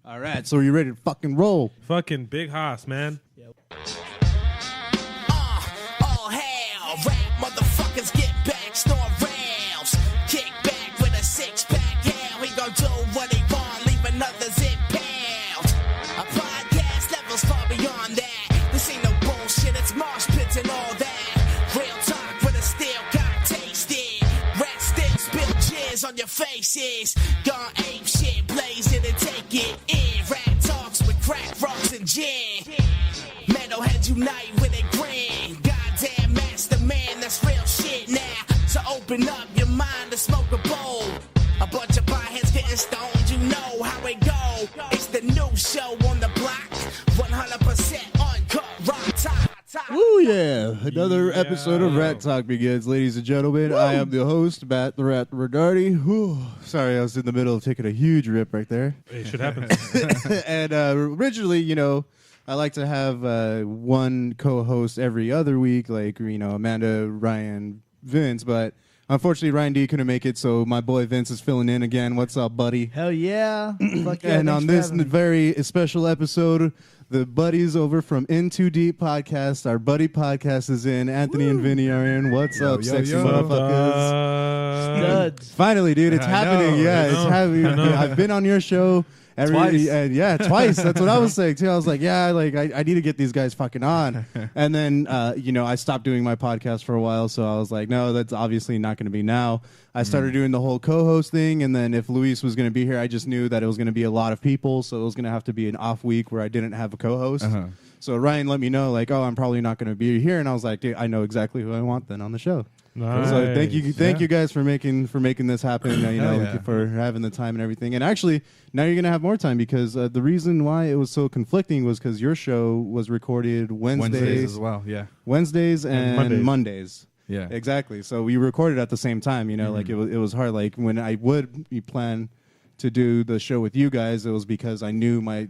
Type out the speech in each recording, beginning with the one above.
All right, so are you ready to fucking roll? Fucking big hoss, man. All hell, rap motherfuckers get back, snort rails. Kick back with a six-pack, yeah, we gon' do what he want, leaving others impaled. A podcast levels far beyond that. This ain't no bullshit, it's marsh pits and all that. Real talk with a steel got tasted. Rat still spill jizz on your faces. Gone ape shit, blaze it and take it in. Rat talks with crack rocks and gin. Metalheads unite with a grin. Goddamn master man, that's real shit now. So open up your mind to smoke a bowl. A bunch of potheads getting stoned, you know how it go. It's the new show on the block. 100% uncut rock top. Ooh, yeah. Another episode of Rat Talk begins, ladies and gentlemen. Woo. I am the host, Matt the Rat Redardi. Sorry, I was in the middle of taking a huge rip right there. It should happen. And originally, you know, I like to have one co-host every other week, like, you know, Amanda, Ryan, Vince, but unfortunately, Ryan D couldn't make it, so my boy Vince is filling in again. What's up, buddy? Hell yeah. Fuck yeah. And on this very special episode, the buddies over from In Too Deep podcast, our buddy podcast is in. Anthony and Vinny are in. What's up, sexy motherfuckers? Studs. Finally, dude, it's happening. Yeah, it's happening. I've been on your show. Twice. Twice. That's what I was saying too. I was like, yeah, like I need to get these guys fucking on. And then, you know, I stopped doing my podcast for a while, so I was like, no, that's obviously not going to be now. I started doing the whole co-host thing, and then if Luiz was going to be here, I just knew that it was going to be a lot of people, so it was going to have to be an off week where I didn't have a co-host. So Ryan let me know, like, oh, I'm probably not going to be here, and I was like, dude, I know exactly who I want then on the show. Nice. So thank you guys for making this happen. You know, for having the time and everything. And actually, now you're gonna have more time because the reason why it was so conflicting was because your show was recorded Wednesdays as well. Yeah, Wednesdays and Mondays. Yeah, exactly. So we recorded at the same time. You know, like it was hard. Like when I would plan to do the show with you guys, it was because I knew my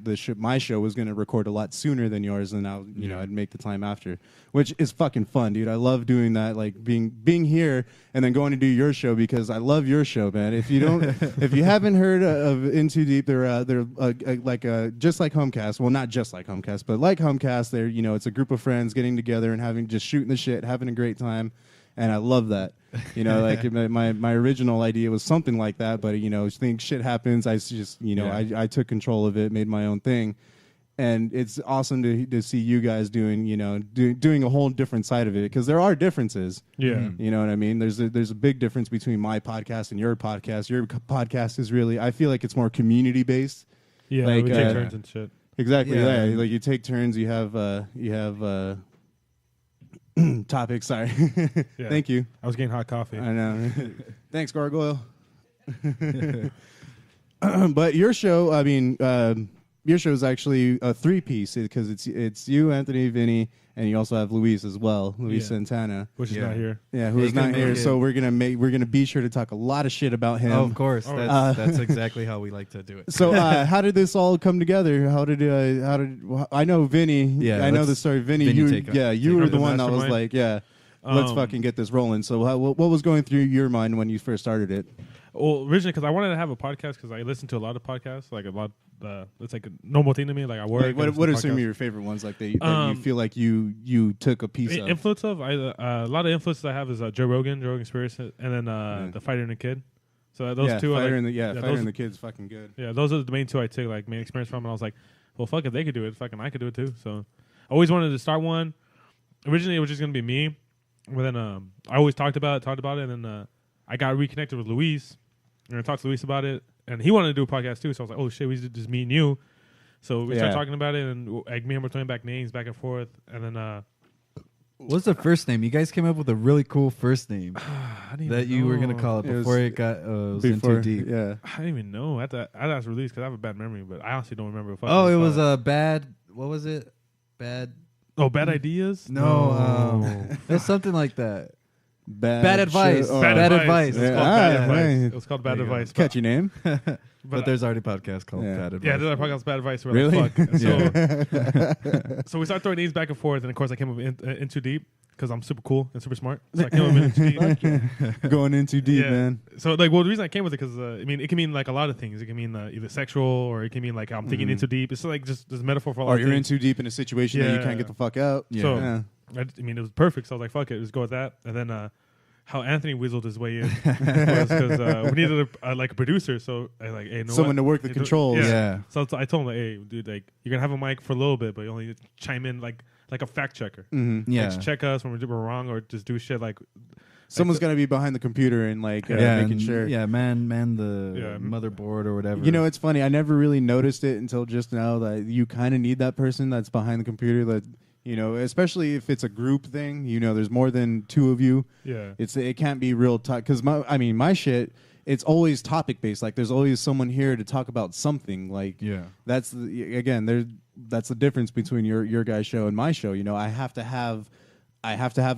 show was going to record a lot sooner than yours, and I'd make the time after, which is fucking fun, dude. I love doing that, like being here and then going to do your show because I love your show, man. If you don't, if you haven't heard of In Too Deep, they're like just like Homecast. Well, not just like Homecast, but like Homecast. They're it's a group of friends getting together and just shooting the shit, having a great time. And I love that, like my original idea was something like that, but shit happens. I just I took control of it, made my own thing, and it's awesome to see you guys doing doing a whole different side of it because there are differences. Yeah, you know what I mean. There's a big difference between my podcast and your podcast. Your podcast is really, I feel like it's more community based. Yeah, like, we take turns and shit. Exactly. Yeah. Like you take turns. You have. Topic, sorry. Yeah. Thank you. I was getting hot coffee. I know. Thanks, Gargoyle. But your show, I mean, your show is actually a three-piece because it's you, Anthony, Vinny, and you also have Luiz as well, Luiz Santana, which is not here. Yeah, who is not here. So we're gonna be sure to talk a lot of shit about him. Oh, of course, that's exactly how we like to do it. So, how did this all come together? How did I know Vinny? Yeah, I know the story. Vinny, you were the one that was like, let's fucking get this rolling. So, what was going through your mind when you first started it? Well, originally, because I wanted to have a podcast because I listen to a lot of podcasts, like a lot. It's like a normal thing to me. Like I work. Like what are some of your favorite ones? Like that you feel like you took a piece of influence of. A lot of influences I have is Joe Rogan Experience, and then the Fighter and the Kid. So those two. Fighter and the Kid's fucking good. Yeah, those are the main two I took like main experience from, and I was like, well, fuck, if they could do it, fucking I could do it too. So I always wanted to start one. Originally, it was just gonna be me, but then I always talked about it, and then I got reconnected with Luiz. And I talked to Luis about it, and he wanted to do a podcast too. So I was like, "Oh shit, we did just me and you." So we started talking about it, and me and him were throwing back names back and forth. And then, what's the first name? You guys came up with a really cool first name that you were gonna call it before it got In Too Deep. Yeah, I didn't even know. I'd ask Release because I have a bad memory, but I honestly don't remember. Oh, it was a bad. What was it? Bad. Oh, Bad Ideas. No, it's something like that. Bad advice. Bad advice. Yeah. It was called Bad Advice. Catchy name. But there's already a podcast called Bad Advice. Yeah, there's a podcast Bad Advice. Really? Like, fuck. So we started throwing names back and forth, and of course I came up in Too Deep. because I'm super cool and super smart. So I came with it deep. Going in too deep, man. So like, well, the reason I came with it because I mean, it can mean like a lot of things. It can mean either sexual, or it can mean like I'm thinking in too deep. It's like just this metaphor for a lot Or of you're in things. too deep in a situation that you can't get the fuck out. Yeah. So I mean, it was perfect. So I was like, fuck it, let's go with that. And then how Anthony weaseled his way in was because we needed a producer. So I like, hey, someone to work the controls. Yeah. So I told him, like, hey, dude, like you're gonna have a mic for a little bit, but you only chime in like a fact checker. Mm-hmm. Yeah. Like, just check us when we're wrong, or just do shit like. Someone's gonna be behind the computer and making sure. Yeah, man the motherboard or whatever. You know, it's funny. I never really noticed it until just now that you kind of need that person that's behind the computer. That especially if it's a group thing. There's more than two of you. Yeah, it can't be real talk because my shit. It's always topic based. Like there's always someone here to talk about something. Like that's the difference between your guys' show and my show. I have to have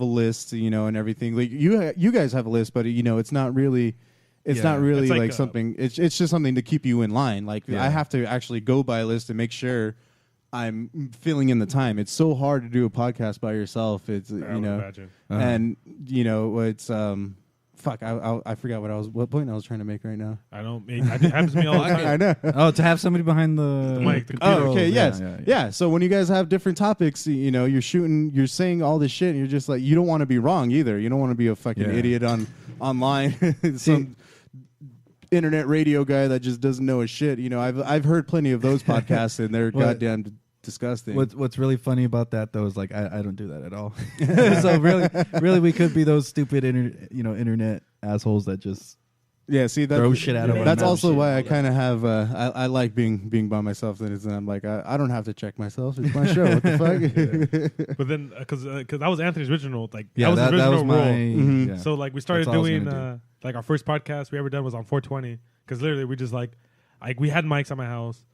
a list, and everything. Like you guys have a list, but it's not really. It's not really like something. It's just something to keep you in line. Like I have to actually go by a list and make sure I'm filling in the time. It's so hard to do a podcast by yourself. It's imagine. And it's fuck. I forgot what point I was trying to make right now. I don't. It happens to me all the time. I know. Oh, to have somebody behind the mic. Okay. Yes. Yeah. So when you guys have different topics, you're shooting, you're saying all this shit, and you're just like, you don't want to be wrong either. You don't want to be a fucking idiot online. Some internet radio guy that just doesn't know his shit. I've heard plenty of those podcasts, and they're goddamn disgusting. What's really funny about that though is like I don't do that at all. So really we could be those stupid internet assholes that just throw shit out of our that's mouth. also why I kind of have I like being by myself. And I'm like I don't have to check myself. It's my show. What the fuck? But then because that was Anthony's original that was my role. Mm-hmm. So like we started doing like our first podcast we ever done was on 420 because literally we just like we had mics at my house.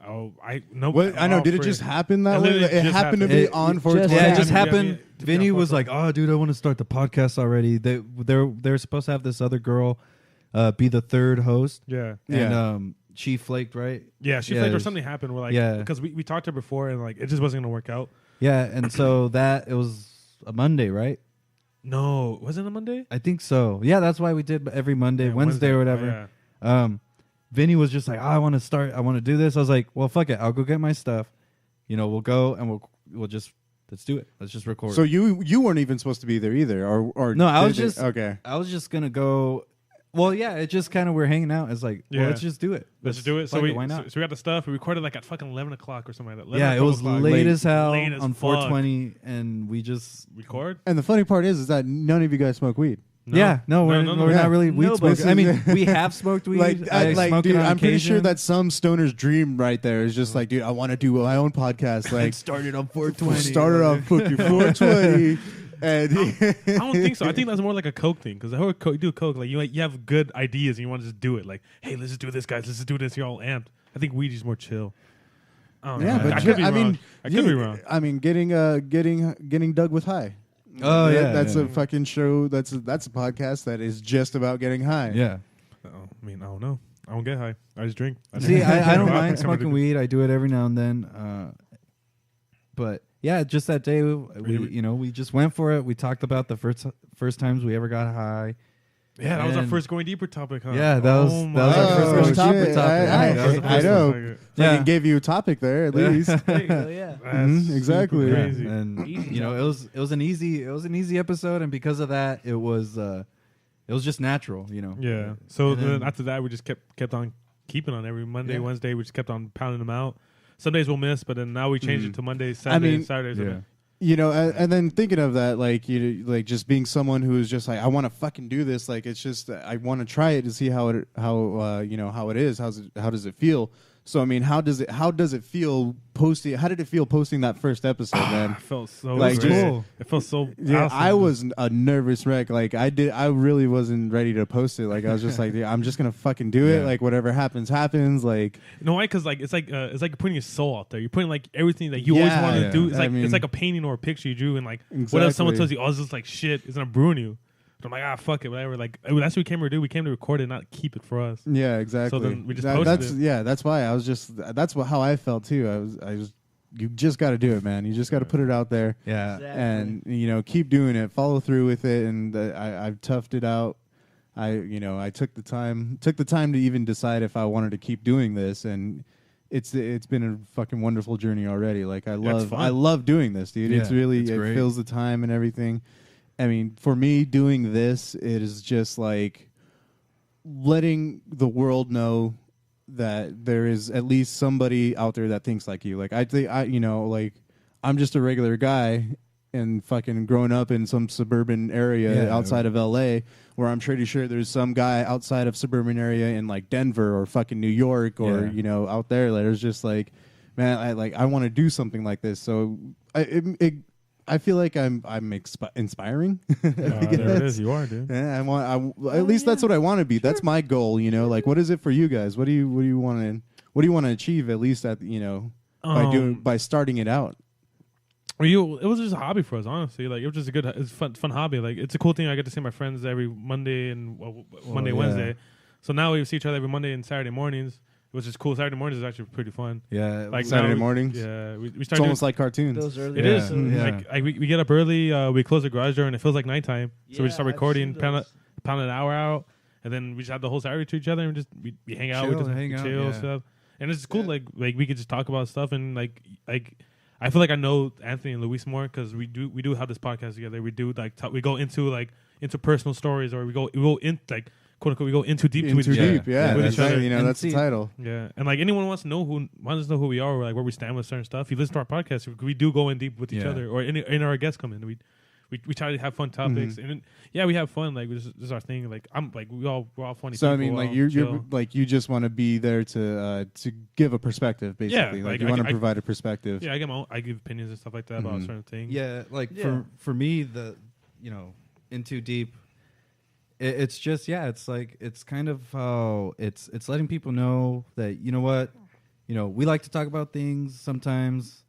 Oh, I know. I know. Did it just happen that way? It happened to be on 420. Yeah, it just happened. Vinny was like, "Oh, dude, I want to start the podcast already." They're supposed to have this other girl be the third host. Yeah, and she flaked, right? Yeah, she flaked, or something happened. We're like, because we talked to her before, and like it just wasn't gonna work out. Yeah, and so it was a Monday, right? No, was it a Monday? I think so. Yeah, that's why we did every Monday, Wednesday or whatever. Oh, yeah. Vinny was just like, I want to do this. I was like, well, fuck it. I'll go get my stuff. We'll go and we'll just, let's do it. Let's just record. So you weren't even supposed to be there either, or no, I was just, okay. I was just going to go. Well, yeah, it just kind of, we're hanging out. It's like, well, let's just do it. Let's just do it. So why not? So we got the stuff. We recorded like at fucking 11 o'clock or something like that. Yeah, it was late as hell late as on fuck. 420 and we just record. And the funny part is that none of you guys smoke weed. No. We're not really weed smokers. I mean, we have smoked weed. Dude, I'm pretty sure that's some stoner's dream right there. Is just like, dude, I want to do my own podcast. Like, started on 420. Started on fucking 420. And I don't think so. I think that's more like a coke thing because you do coke, like you have good ideas and you want to just do it. Like, hey, let's just do this, guys. Let's just do this. You're all amped. I think weed is more chill. I don't know. But I could be wrong. I could be wrong. I mean, getting Doug with high. Oh yeah, that's a fucking show. That's a podcast that is just about getting high. Yeah. I mean, I don't know. I don't get high. I just drink. See, I don't mind smoking weed. I do it every now and then. But yeah, just that day, we just went for it. We talked about the first times we ever got high. Yeah, that was our first going deeper topic, huh? Yeah, that was our first topic. I know. Yeah, gave you a topic there at least. Yeah, exactly. Crazy. And it was an easy episode, and because of that, it was just natural. Yeah. So then after that, we just kept on keeping on every Monday, Wednesday. We just kept on pounding them out. Some days we'll miss, but then now we changed it to Mondays, Saturdays, Saturdays. Yeah. And then thinking of that, like just being someone who is just like, I want to fucking do this. Like, it's just I want to try it to see how it is. How does it feel? So I mean, how does it feel posting? How did it feel posting that first episode, man? It felt so like cool. It felt so. Yeah, awesome. I was a nervous wreck. Like I really wasn't ready to post it. Like I was just like, I'm just gonna fucking do it. Like whatever happens. Like why? Because like it's like putting your soul out there. You're putting like everything that you always wanted to do. It's like it's like a painting or a picture you drew, and like what if someone tells you, oh, this is like shit, it's gonna ruin you. I'm like, fuck it, whatever. Like that's what we came to do. We came to record it, not keep it for us. Yeah, exactly. So then we just posted it. Yeah, that's why I was just. That's how I felt too. I was you just got to do it, man. You just got to put it out there. Yeah. Exactly. And keep doing it, follow through with it. And I've toughed it out. I took the time to even decide if I wanted to keep doing this, and it's been a fucking wonderful journey already. Like I love doing this, dude. Yeah, It's really it's it great. fills the time and everything. I mean, for me, doing this, it is just like letting the world know that there is at least somebody out there that thinks like you. Like I think I'm just a regular guy and fucking growing up in some suburban area outside of LA, where I'm pretty sure there's some guy outside of suburban area in like Denver or fucking New York or out there that is just like, man, I want to do something like this. So I feel like I'm inspiring. There it is. You are, dude. Yeah, at least that's what I want to be. Sure. That's my goal. Like, what is it for you guys? What do you want to achieve? At least at by starting it out. It was just a hobby for us, honestly. Like it was just it's fun hobby. Like it's a cool thing. I get to see my friends every Monday and Wednesday. So now we see each other every Monday and Saturday mornings, which is cool. Saturday mornings is actually pretty fun. Yeah, like Saturday mornings. Yeah, we it's almost like cartoons. Those early it is. episodes. Like we get up early. We close the garage door and it feels like nighttime. So we just start recording, pound an hour out, and then we just have the whole Saturday to each other and we hang out. We chill stuff, and it's cool. Like we could just talk about stuff and like. I feel like I know Anthony and Luis more because we do have this podcast together. We do we go into personal stories, or we go in like quote unquote we go into deep with each other. Yeah, with that's each other. that's the title. Yeah, and like anyone wants to know who we are, or like where we stand with certain stuff. If you listen to our podcast, we do go in deep with each other, or in our guests come in. We try to have fun topics, and we have fun. Like this is our thing. Like we're all funny. So people, I mean, like you're like you just want to be there to give a perspective, basically. Yeah, like you want to provide a perspective. Yeah, I give opinions and stuff like that about certain things. Yeah, like for me, in too deep. It's just it's like it's kind of how it's letting people know that we like to talk about things sometimes.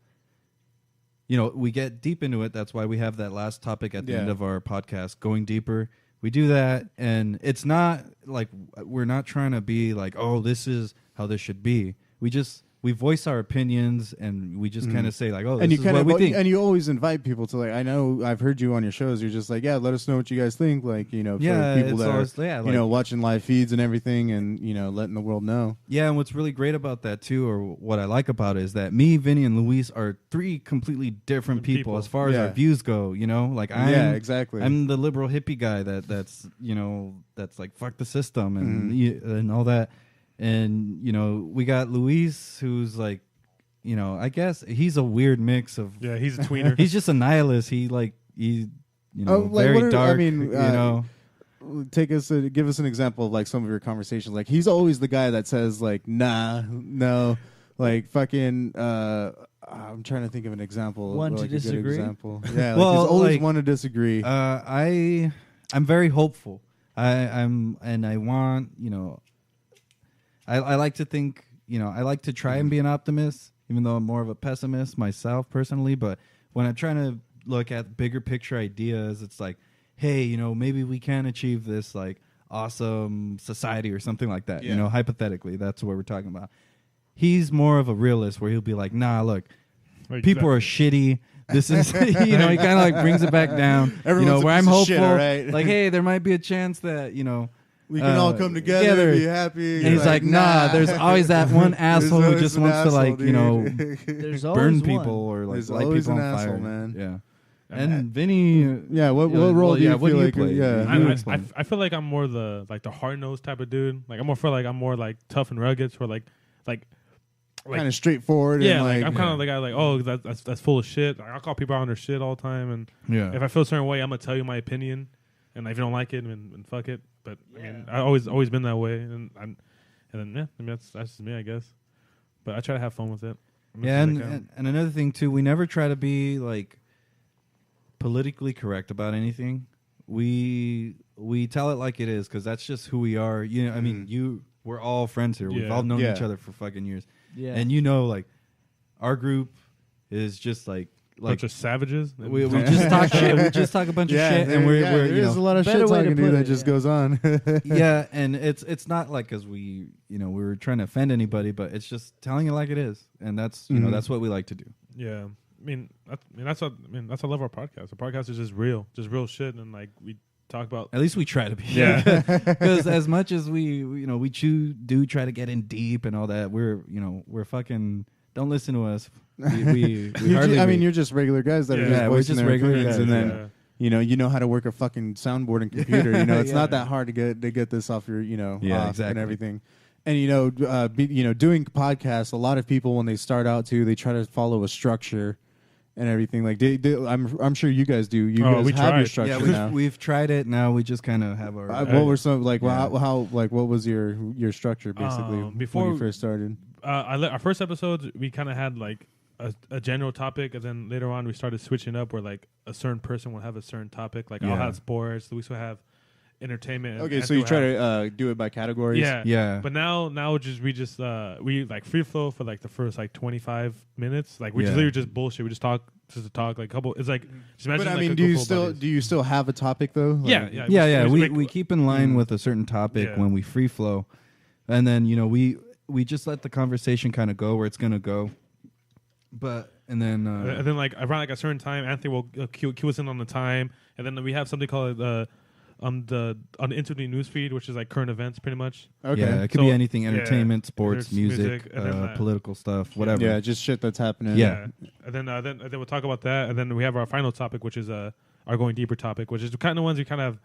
We get deep into it. That's why we have that last topic at the end of our podcast, going deeper. We do that, and it's not like we're not trying to be like, oh, this is how this should be. We voice our opinions, and we just kind of say like, oh, this is what we think. And you always invite people to like. I know I've heard you on your shows. You're just like, let us know what you guys think. Like, for people that are watching live feeds and everything, and letting the world know. Yeah, and what's really great about that too, or what I like about it, is that me, Vinny, and Luis are three completely different people as far as our views go. Like exactly. I'm the liberal hippie guy that's like fuck the system and all that. And we got Luis, who's like, I guess he's a weird mix of. Yeah, he's a tweener. He's just a nihilist. He's very dark. I mean, give us an example of like some of your conversations. Like he's always the guy that says like, nah, no, like fucking. I'm trying to think of an example. One to disagree. A good example. Yeah, he's always one to disagree. I'm very hopeful. I want I like to think, I like to try and be an optimist, even though I'm more of a pessimist myself personally. But when I'm trying to look at bigger picture ideas, it's like, hey, maybe we can achieve this like awesome society or something like that. Yeah. Hypothetically, that's what we're talking about. He's more of a realist where he'll be like, nah, look, people are shitty. This is, he kind of like brings it back down. Everyone's where a I'm piece of hopeful, shit, all right? like, hey, there might be a chance that, we can all come together and be happy. And he's like, nah, there's always that one asshole who just wants to like, There's burn always people one. or like There's light always people an on asshole, fire. man. Yeah. And Vinny, what role do you what feel do you like? play? Yeah, I feel like I'm more the hard nosed type of dude. Like I'm more like tough and rugged, or like kind of straightforward. Yeah, and I'm kind of the guy like, oh, that's full of shit. I'll call people out on their shit all the time, and if I feel a certain way, I'm gonna tell you my opinion, and if you don't like it, and fuck it. But I mean, I always been that way, and then that's just me, I guess. But I try to have fun with it. And another thing too, we never try to be like politically correct about anything. We tell it like it is because that's just who we are. I mean, we're all friends here. We've all known each other for fucking years. Yeah. And like our group is just like bunch of savages. we just talk shit. We just talk a bunch of shit, and we're there's a lot of shit talking that just goes on. Yeah, and it's not like because we we're trying to offend anybody, but it's just telling it like it is, and that's that's what we like to do. Yeah, that's what I love our podcast. The podcast is just real shit, and like we talk about. At least we try to be. Yeah, because as much as we do try to get in deep and all that, we're fucking. Don't listen to us. We hardly. You're just regular guys that are just voicing their opinions, and then you know how to work a fucking soundboard and computer. It's not that hard to get this off your off exactly. and everything. And doing podcasts, a lot of people when they start out too, they try to follow a structure and everything. Like I'm sure you guys do. You guys have your structure now. We've tried it. Now we just kind of have our. What were some like how what was your structure basically before when you first started? Our first episodes we kind of had like a general topic, and then later on we started switching up where like a certain person will have a certain topic. Like I'll have sports, Luis will have entertainment. Okay, so you try to do it by categories. Yeah. But now we like free flow for like the first like 25 minutes. Like we just literally just bullshit. We just talk like a couple. It's like just imagine. But I like, mean, do you still have a topic though? Like, yeah. We keep in line with a certain topic when we free flow, and then we just let the conversation kind of go where it's gonna go. But and then like around like a certain time, Anthony will cue us in on the time, and then we have something called on the internet news feed, which is like current events, pretty much. Okay, yeah, it could be anything: entertainment, sports, music, and then, political stuff, whatever. Yeah, just shit that's happening. Yeah, and then we'll talk about that, and then we have our final topic, which is our going deeper topic, which is kind of ones we kind of have.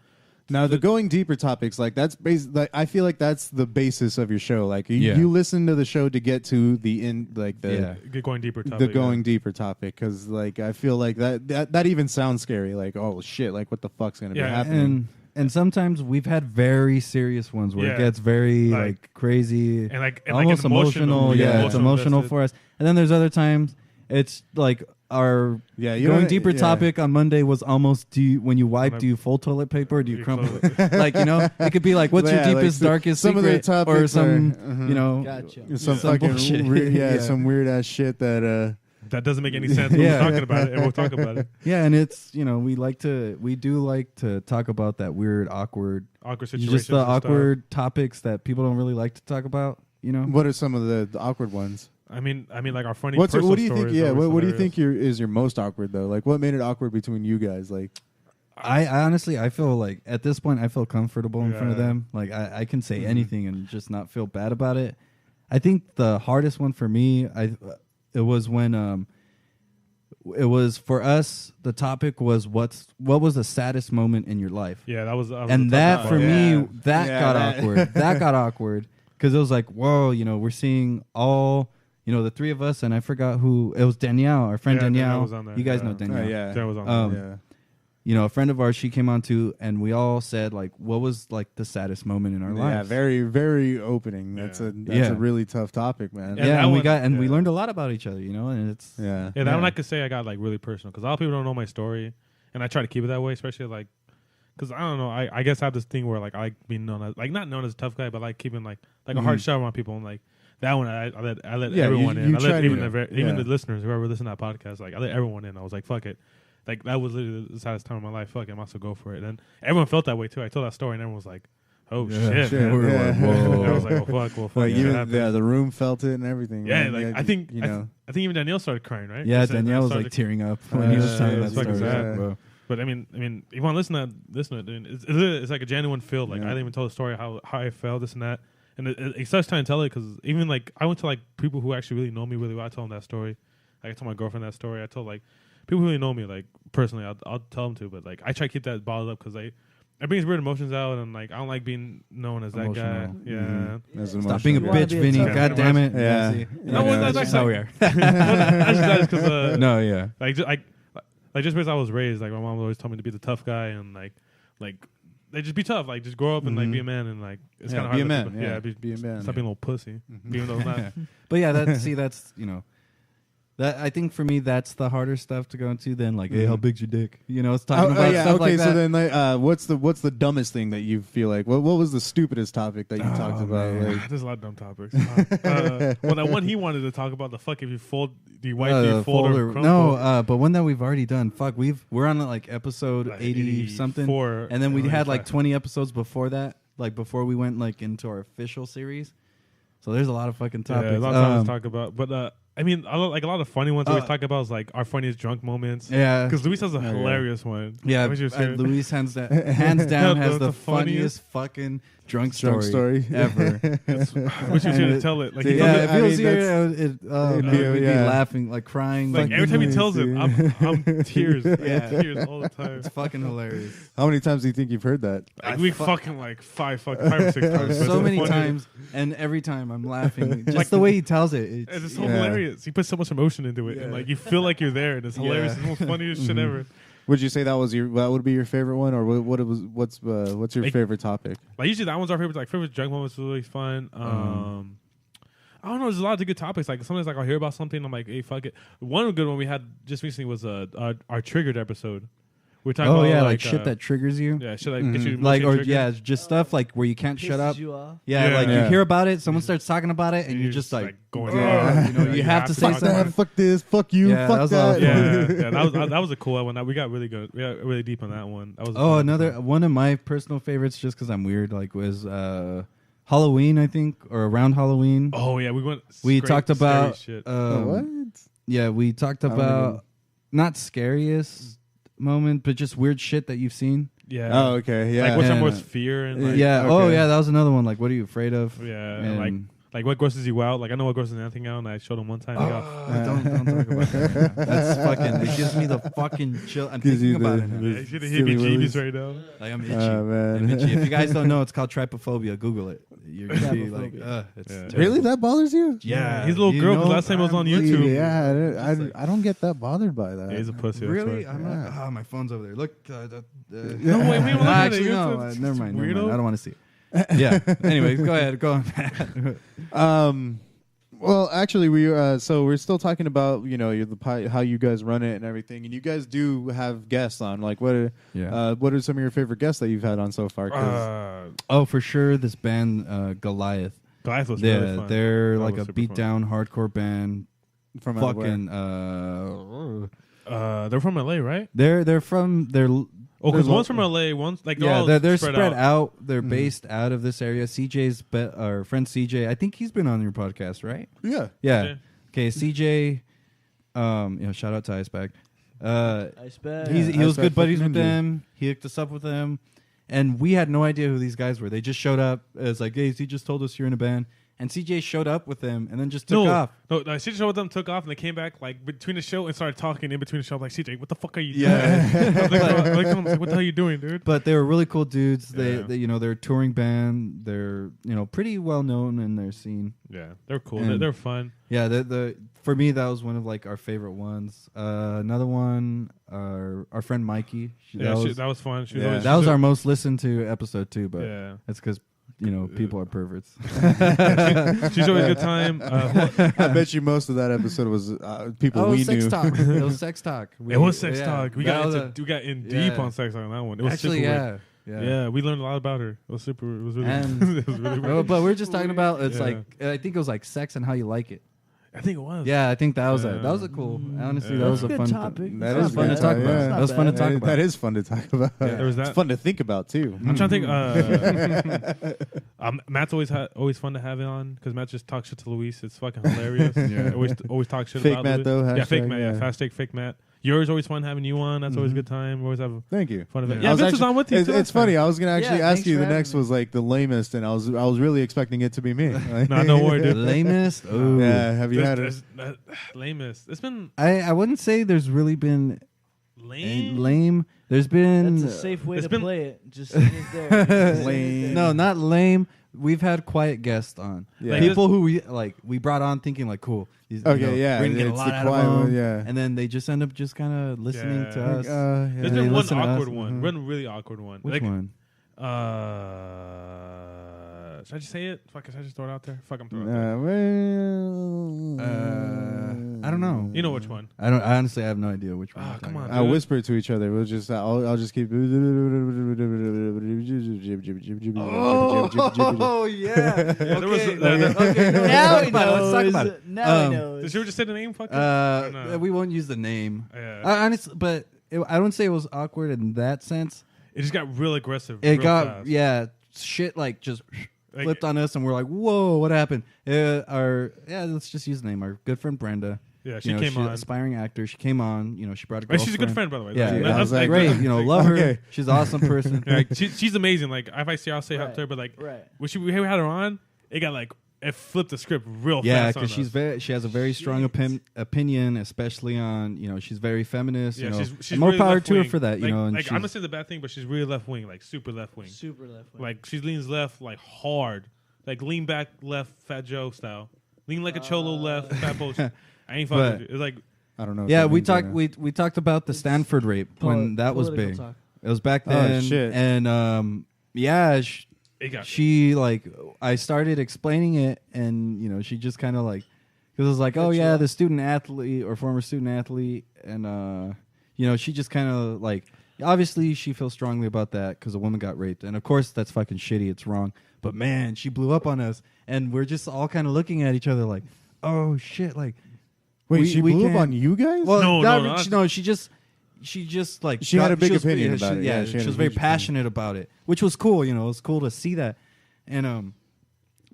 Now the going deeper topics, like that's like I feel like that's the basis of your show. Like you listen to the show to get to the end, like the going deeper topic. The going deeper topic, because like I feel like that even sounds scary. Like oh shit, like what the fuck's gonna be happening? And sometimes we've had very serious ones where it gets very like crazy and like almost like emotional. Yeah, it's emotional for us. And then there's other times it's like our going deeper topic on Monday was almost when you wipe, do you fold toilet paper or do you crumple it? Like, it could be like, what's your deepest, darkest some secret? Of the topics or some, some fucking some weird ass shit that doesn't make any sense. We're talking about it, and we'll talk about it. Yeah, and it's we do like to talk about that weird, awkward situations, just the awkward topics that people don't really like to talk about. What are some of the awkward ones? I mean, like our funny. What do you think? stories Yeah, what do you think is your most awkward though? Like, what made it awkward between you guys? Like, I honestly, I feel like at this point, I feel comfortable in front of them. Like, I can say anything and just not feel bad about it. I think the hardest one for me, it was when it was for us. The topic was what was the saddest moment in your life? Yeah, that was and that for me got awkward. That got awkward because it was like, whoa, we're seeing all. The three of us, and I forgot who it was. Danielle, our friend Danielle. Was on there. You guys know Danielle. Danielle was on there. A friend of ours, she came on too, and we all said like, what was like the saddest moment in our lives? Yeah, very, very opening. That's a really tough topic, man. Yeah, and we learned a lot about each other, and it's that one I could say I got like really personal because a lot of people don't know my story, and I try to keep it that way, especially like because I don't know, I guess I have this thing where like I like being known as like not known as a tough guy, but like keeping like a hard shell on people and like. That one, I let everyone in. I let even the listeners, whoever listen to that podcast, like I let everyone in. I was like, fuck it. Like that was literally the saddest time of my life. Fuck it, I must go for it. And everyone felt that way too. I told that story and everyone was like, oh shit. Man. Like, whoa. I was like, well fuck. The room felt it and everything. Yeah, like I think even Danielle started crying, right? Yeah, Danielle was like tearing up when he was telling that story. Bro. But I mean, if you want to listen to it, it's like a genuine feel. Like I didn't even tell the story how I felt, this and that. And it sucks trying to tell it because even like I went to like people who actually really know me really well. I told them that story. Like, I told my girlfriend that story. I told like people who really know me like personally. I'll tell them to, but like I try to keep that bottled up because it brings weird emotions out, and like I don't like being known as that guy. Yeah, stop being a bitch, Vinny. God damn it. Yeah. No, that's how we are. That's because no, yeah. Like just because I was raised, like my mom always told me to be the tough guy, and like. They just be tough, like just grow up and like be a man, and like it's kind of hard. Be a man, be a man. Stop being a little pussy, even though it's not. But yeah, that's That I think for me, that's the harder stuff to go into than like, hey, how big's your dick? You know, it's talking about stuff like that. So then, like, what's the dumbest thing that you feel like? What was the stupidest topic that you talked about? Like, there's a lot of dumb topics. Well, that one he wanted to talk about, the fuck if you fold, do you wipe the folder? No, but one that we've already done. Fuck, we're on like episode 80 something, and then we had like 20 episodes before that, like before we went like into our official series. So there's a lot of fucking topics. Yeah, a lot of topics to talk about, but. I mean, a lot of funny ones we talk about is like our funniest drunk moments. Yeah, because Luis has a hilarious one. Yeah, Luis hands down has the funniest fucking drunk story ever. Wish you should have tell it. Like, if he was here, it'd be laughing, like crying. Like every time he tells it, I'm tears. Tears all the time. It's fucking hilarious. How many times do you think you've heard that? Like we fucking like five or six times. So many times, and every time I'm laughing. Just like the way he tells it. It's so hilarious. He puts so much emotion into it, and like you feel like you're there, and it's hilarious. It's the most funniest shit ever. Would you say that would be your favorite one, or what's your favorite topic? Like usually that one's our favorite. Like favorite drunk moments was really fun. I don't know. There's a lot of good topics. Like sometimes like I'll hear about something, I'm like, hey, fuck it. One good one we had just recently was our triggered episode. We're talking about like shit that triggers you. Yeah, shit that gets you like or triggered. just stuff like where you can't shut up. You off. Yeah, you hear about it, someone starts talking about it, and you're just like going you have to say something. Fuck this, fuck you, fuck that. Yeah, that was a cool one. We got really good. We got really deep on that one. That was another one of my personal favorites, just because I'm weird. Like was Halloween, I think, or around Halloween. Oh yeah, we talked about shit. What? Yeah, we talked about not scariest moment, but just weird shit that you've seen. Yeah. Oh, okay. Yeah. Like what's your most fear? And like, yeah. Okay. Oh, yeah. That was another one. Like, what are you afraid of? Yeah. And like what grosses you out? Like I know what grosses anything out, and I showed him one time. Don't talk about that. That's fucking. It gives me the fucking chill. I'm thinking about it now. Yeah, he's gonna heebie-jeebies right now. Like I'm itchy. Man. I'm itchy. If you guys don't know, it's called trypophobia. Google it. You're gonna be like, it's really that bothers you? Yeah. He's a little girl. Last time it was on YouTube. Yeah. I don't get that bothered by that. Yeah, he's a pussy. Really? I'm not. My phone's over there. Look. No, wait, we don't look at it. Actually, no. Never mind. I don't want to see it. Yeah. Anyways, go ahead. Go on. Well, actually, we're still talking about how you guys run it and everything, and you guys do have guests on. Like, what are some of your favorite guests that you've had on so far? For sure, this band Goliath. Goliath was really fun. They're like a beat down hardcore band from fucking. They're from LA, right? They're from because one's from LA, one's like they're spread out. They're based out of this area. CJ's our friend CJ. I think he's been on your podcast, right? Yeah. CJ. Okay, CJ. Shout out to Icebag. Icebag. He was good buddies with them. He hooked us up with them, and we had no idea who these guys were. They just showed up. It's like, hey, he just told us you're in a band. And CJ showed up with them and then just took off. No, CJ showed with them, took off, and they came back like between the show and started talking in between the show. I'm like, CJ, what the fuck are you doing? I was like, what the hell are you doing, dude? But they were really cool dudes. They they're a touring band. They're pretty well known in their scene. Yeah, they're cool. They're fun. Yeah, for me that was one of like our favorite ones. Another one, our friend Mikey. That was fun. That was our most listened to episode too. But that's because. People are perverts. She's always a good time. I bet you most of that episode was people we sex knew. Talk. It was sex talk. It was sex talk. We got in deep on sex talk on that one. It was actually super weird. Yeah, we learned a lot about her. It was super. It was really. And it was really weird. But we're just talking about like I think it was like sex and how you like it. I think it was. Yeah, I think that was a cool. Honestly, that was a fun topic. That is fun to talk about. That was fun to talk about. That is fun to talk about. Yeah, there was that. It's fun to think about too. I'm trying to think. Matt's always fun to have it on because Matt just talks shit to Luis. It's fucking hilarious. Always talk shit fake about Matt Luis. though. Yeah, fake Matt. Yeah, fast take fake Matt. Yours always fun having you on. That's always a good time. We always have Thank you. Fun event. Yeah, Vince was on with you. It's funny. I was gonna actually ask you. The having next me. was like the lamest, and I was really expecting it to be me. No, don't worry, dude. Lamest. Oh yeah. Have you had it? Lamest. It's been I wouldn't say there's really been lame. There's been That's a safe way to play it. Just sit it there. Lame. No, not lame. We've had quiet guests on. Yeah. People who we brought on thinking like cool. Yeah. We're gonna get a it's lot the out of quiet them. one, yeah. And then they just end up just kind of listening to us. There's They been one listen to us. awkward one. One really awkward one. Which one? Should I just say it? Fuck, should I just throw it out there? Fuck, I'm throwing it out I don't know. You know which one? I don't. I honestly have no idea which one. Oh, you're come talking on. about. I whisper to each other. We'll just. I'll just keep. Oh yeah. There was Okay. okay, no, Now let's he talk about it. knows. Let's talk about it. Now he knows. Did you just say the name? Fucking. No. We won't use the name. Yeah. Honestly, but I don't say it was awkward in that sense. It just got real aggressive. It real got fast. shit like just Like- flipped on us, and we're like, "Whoa, what happened?" Let's just use the name. Our good friend Brenda. Yeah, she You know, came she's on. an aspiring actor. She came on. You know, she brought a Like, girlfriend. she's a good friend, by the way. Yeah, Like, yeah. I was like, great. You know, love her. Okay. She's an awesome person. Like, she's amazing. Like if I see her, I'll say help to her. But like Right. when we had her on, it got like it flipped the script real Yeah, fast. because she has a very strong opinion, especially on she's very feminist. Yeah, you know, she's and more really power left to her wing. for that. Like, You know, and like I'm she's- gonna say the bad thing, but she's really left wing, like super left wing. Super left wing. Like she leans left, like hard, like lean back left, Fat Joe style. Lean like a cholo left, fat post. I ain't fucking. But- with you. It's like I don't know. what yeah, that we means talked. right now. We talked about the Stanford rape when that was political big. talk. It was back Oh, then. shit. And yeah, it got. she like I started explaining it, and she just kind of like because it was like, oh Cut you yeah, off. the student athlete or former student athlete, and she just kind of like obviously she feels strongly about that because a woman got raped, and of course that's fucking shitty. It's wrong. But man, she blew up on us, and we're just all kind of looking at each other like, oh shit, like. Wait, she blew up can't- on you guys? Well, No, she just like She had a big was- opinion she- about it. Yeah, she she had a was very huge passionate about it, which was cool. It was cool to see that. And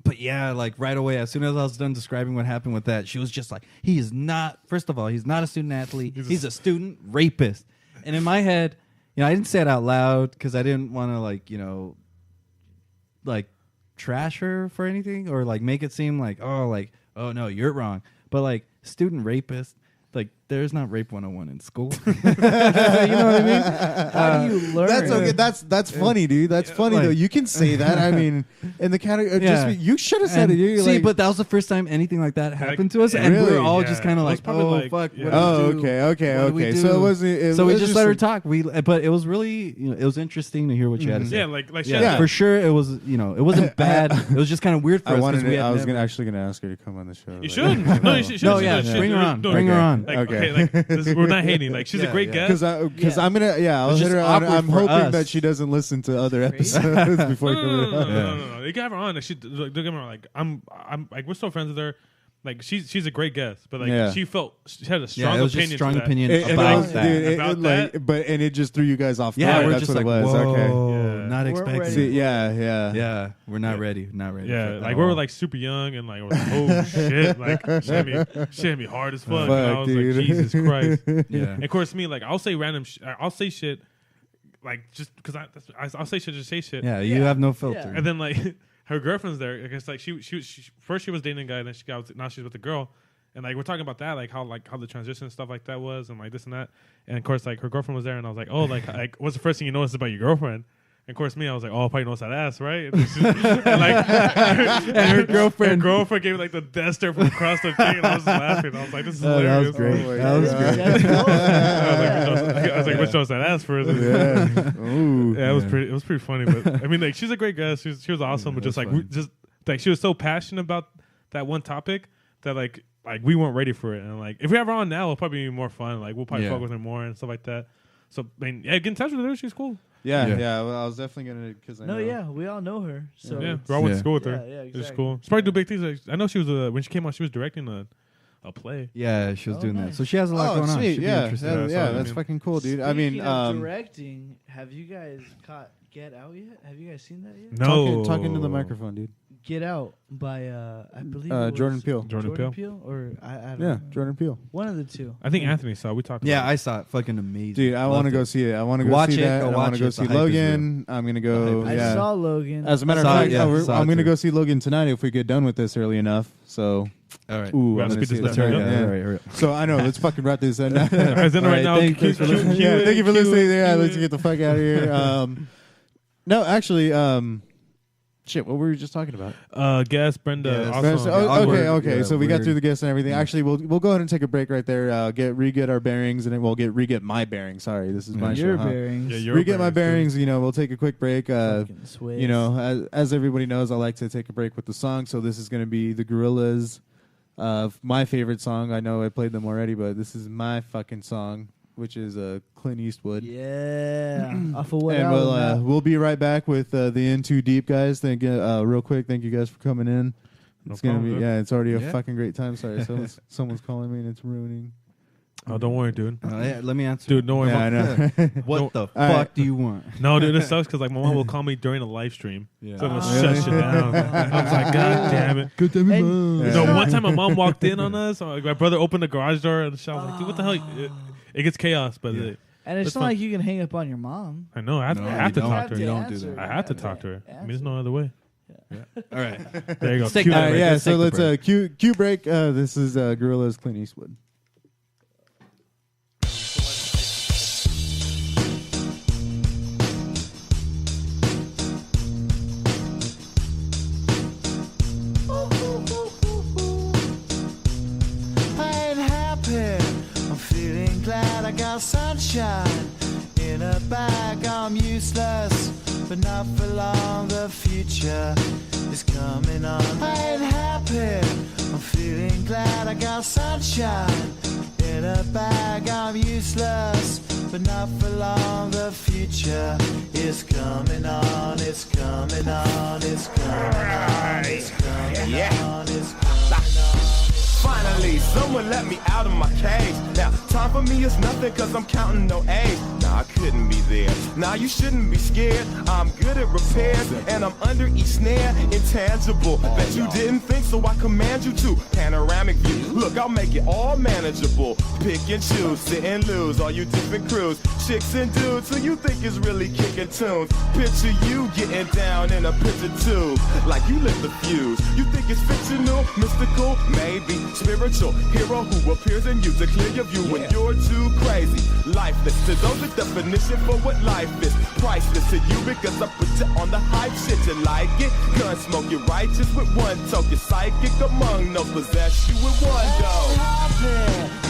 but yeah, like right away, as soon as I was done describing what happened with that, she was just like, "He is not. First of all, he's not a student athlete. He's a student rapist." And in my head, I didn't say it out loud because I didn't want to like trash her for anything or like make it seem like oh no, you're wrong. But like student rapist, like there's not rape 101 in school. You know what I mean? How do you learn? That's okay. That's funny, dude. That's funny like- though. You can say that. I mean, in the category, Yeah. you should have said And it. You're see, like, but that was the first time anything like that happened to us, yeah, and we really? were all Yeah. just kind of It was like, probably "Oh like- fuck, yeah. what do oh, we do? okay. What do we So it do?" wasn't. So we was just let her like- talk. But it was really, it was interesting to hear what you had to say. Yeah, like she Yeah, had for sure. It was, it wasn't bad. It was just kind of weird for I us. wanted. 'cause we had I was never- actually gonna ask her to come on the show. You like- should. No, you should. No, you yeah, should. bring her on. No, Bring her on. Like, Okay. like we're not hating. Like she's a Yeah, great yeah. guest. Because Yeah. I'm gonna I'll It's hit just her on. awkward I'm for hoping us. that she doesn't listen to other Crazy. episodes before No, coming on. no. You can have her on. Like, don't get me wrong. Like I'm like we're still friends with her. Like she's a great guest, but like Yeah. she had a Yeah, strong it was opinion. just strong to that. opinion And about it- that. dude, About like, that? but it just threw you guys off Yeah, guard. we're That's just what like, it was. whoa, Okay. Yeah. not We're expecting. ready. See, yeah. Yeah, we're not ready. Not ready. Yeah, for that like at we were all. like super young and like, we're like oh shit, like shit hit me hard as fuck. And I Fuck, was dude. like, Jesus Christ. yeah. And of course, me like I'll say random, I'll say shit, like just because I'll say shit, just say shit. Yeah, you Yeah. have no filter. And then like her girlfriend's there. I guess like she first she was dating a guy, then now she's with a girl. And like we're talking about that, like how the transition and stuff like that was, and like this and that. And of course, like her girlfriend was there, and I was like, oh, like what's the first thing you noticed about your girlfriend? And of course, me, I was like, oh, I probably noticed that ass, right? And her girlfriend gave like the death stare from across the thing, and I was laughing. I was like, this is that hilarious. was great. Oh my That was God. great. That's cool. I was like, which shows that ass first? Yeah. Ooh. Yeah, it was pretty funny. But I mean, like, she's a great guest. She was awesome. But that just was like fun. just like she was so passionate about that one topic that like we weren't ready for it. And like if we have her on now, it'll probably be more fun. Like we'll probably Yeah. fuck with her more and stuff like that. So I mean, yeah, get in touch with her. She's cool. Yeah. Yeah. Well, I was definitely gonna because I No, know. yeah, we all know her. So Yeah, it's- we all went to Yeah. school with her. Yeah, It's exactly. cool. She's probably do big things. Like, I know she was when she came on, she was directing a play. Yeah, she was Oh, doing that. nice. So she has a lot Oh, going on. sweet. Should be Yeah. interesting. Yeah, Yeah, that's so- fucking cool, dude. I Speaking mean, of directing, have you guys caught Get Out yet? Have you guys seen that yet? No, talking to the microphone, dude. Get Out by I believe it was Jordan Peele. Jordan Peele? or I don't Yeah, know. Jordan Peele. One of the two. I think Anthony saw. We talked. Yeah, about I saw it. Fucking amazing. Dude, I want to Loved go it. see it. I want to go Watch see it, that. go I want watch to go it. see The hype is Logan. I'm gonna go. I Yeah. saw Logan. As a matter of Saw it, fact, yeah, saw it I'm gonna too. go see Logan tonight if we get done with this early enough. So, All right. ooh, Well, I'm gonna speed see this it. up. tonight. Yeah, Yeah. All right, all right. So I know. Let's fucking wrap this up now. it. Right Alright, now, thanks for listening. Yeah, thank you for listening. Yeah, let's get get the fuck out of here. No, actually, shit. What were we just talking about? Guest Brenda. Yes. Awesome. Oh, Awkward, okay. yeah, So we got weird. through the guests and everything. Actually, we'll go ahead and take a break right there. Re-get our bearings, and then we'll get my bearings. Sorry, this is my Your show. Huh? bearings. Yeah, your Re-get my bearings, bearings. You know, we'll take a quick break. Fucking Swiss. You know, as everybody knows, I like to take a break with the song. So this is going to be the Gorrilaz. my favorite song. I know I played them already, but this is my fucking song, which is Clint Eastwood. Yeah. Off of what And album? we'll be right back with the In Too Deep guys. Thank you, real quick. Thank you guys for coming in. It's gonna be it's already a fucking great time. Sorry, someone's calling me and it's ruining. Oh, don't worry, dude. Yeah, let me answer. Dude, don't worry. Yeah, I know. What the fuck right. do you want? No, dude, it sucks because like my mom will call me during a live stream. Yeah. So I'm gonna shut shit down. I was like, God damn it. Good time, And- Mom. No, one time my mom walked in on us. Like, my brother opened the garage door and I was like, dude, what the hell? It gets chaos, but Yeah. And it's That's not fine. like you can hang up on your mom. I know. I have No, to you talk don't. to her. You don't do that. I have to talk to her. I mean, there's no other way. All right. There you go. Let's take Cue that that break. yeah, Let's so take the let's break. cue break. This is Gorrilaz, Clint Eastwood. I ain't happy. I'm feeling glad I got sunshine in a bag. I'm useless, but not for long. The future is coming on. I ain't happy. I'm feeling glad I got sunshine in a bag. I'm useless, but not for long. The future is coming on. It's coming on. It's coming on. It's coming on. It's coming on. Finally, someone let me out of my cage. Now, time for me is nothing cause I'm counting no A's. Nah, I couldn't be there. Nah, you shouldn't be scared. I'm good at repairs and I'm under each snare. Intangible, bet you didn't think so I command you to. Panoramic view, look, I'll make it all manageable. Pick and choose, sit and lose, all you different crews. Chicks and dudes who you think is really kicking tunes. Picture you getting down in a picture tube. Like you lit the fuse. You think it's fictional, mystical, maybe. Spiritual hero who appears in you to clear your view when you're too crazy. Lifeless to those, the definition for what life is. Priceless to you because I put you on the hype shit. You like it? Gun smoke, you're righteous with one toke. You're psychic among no possess you with one go.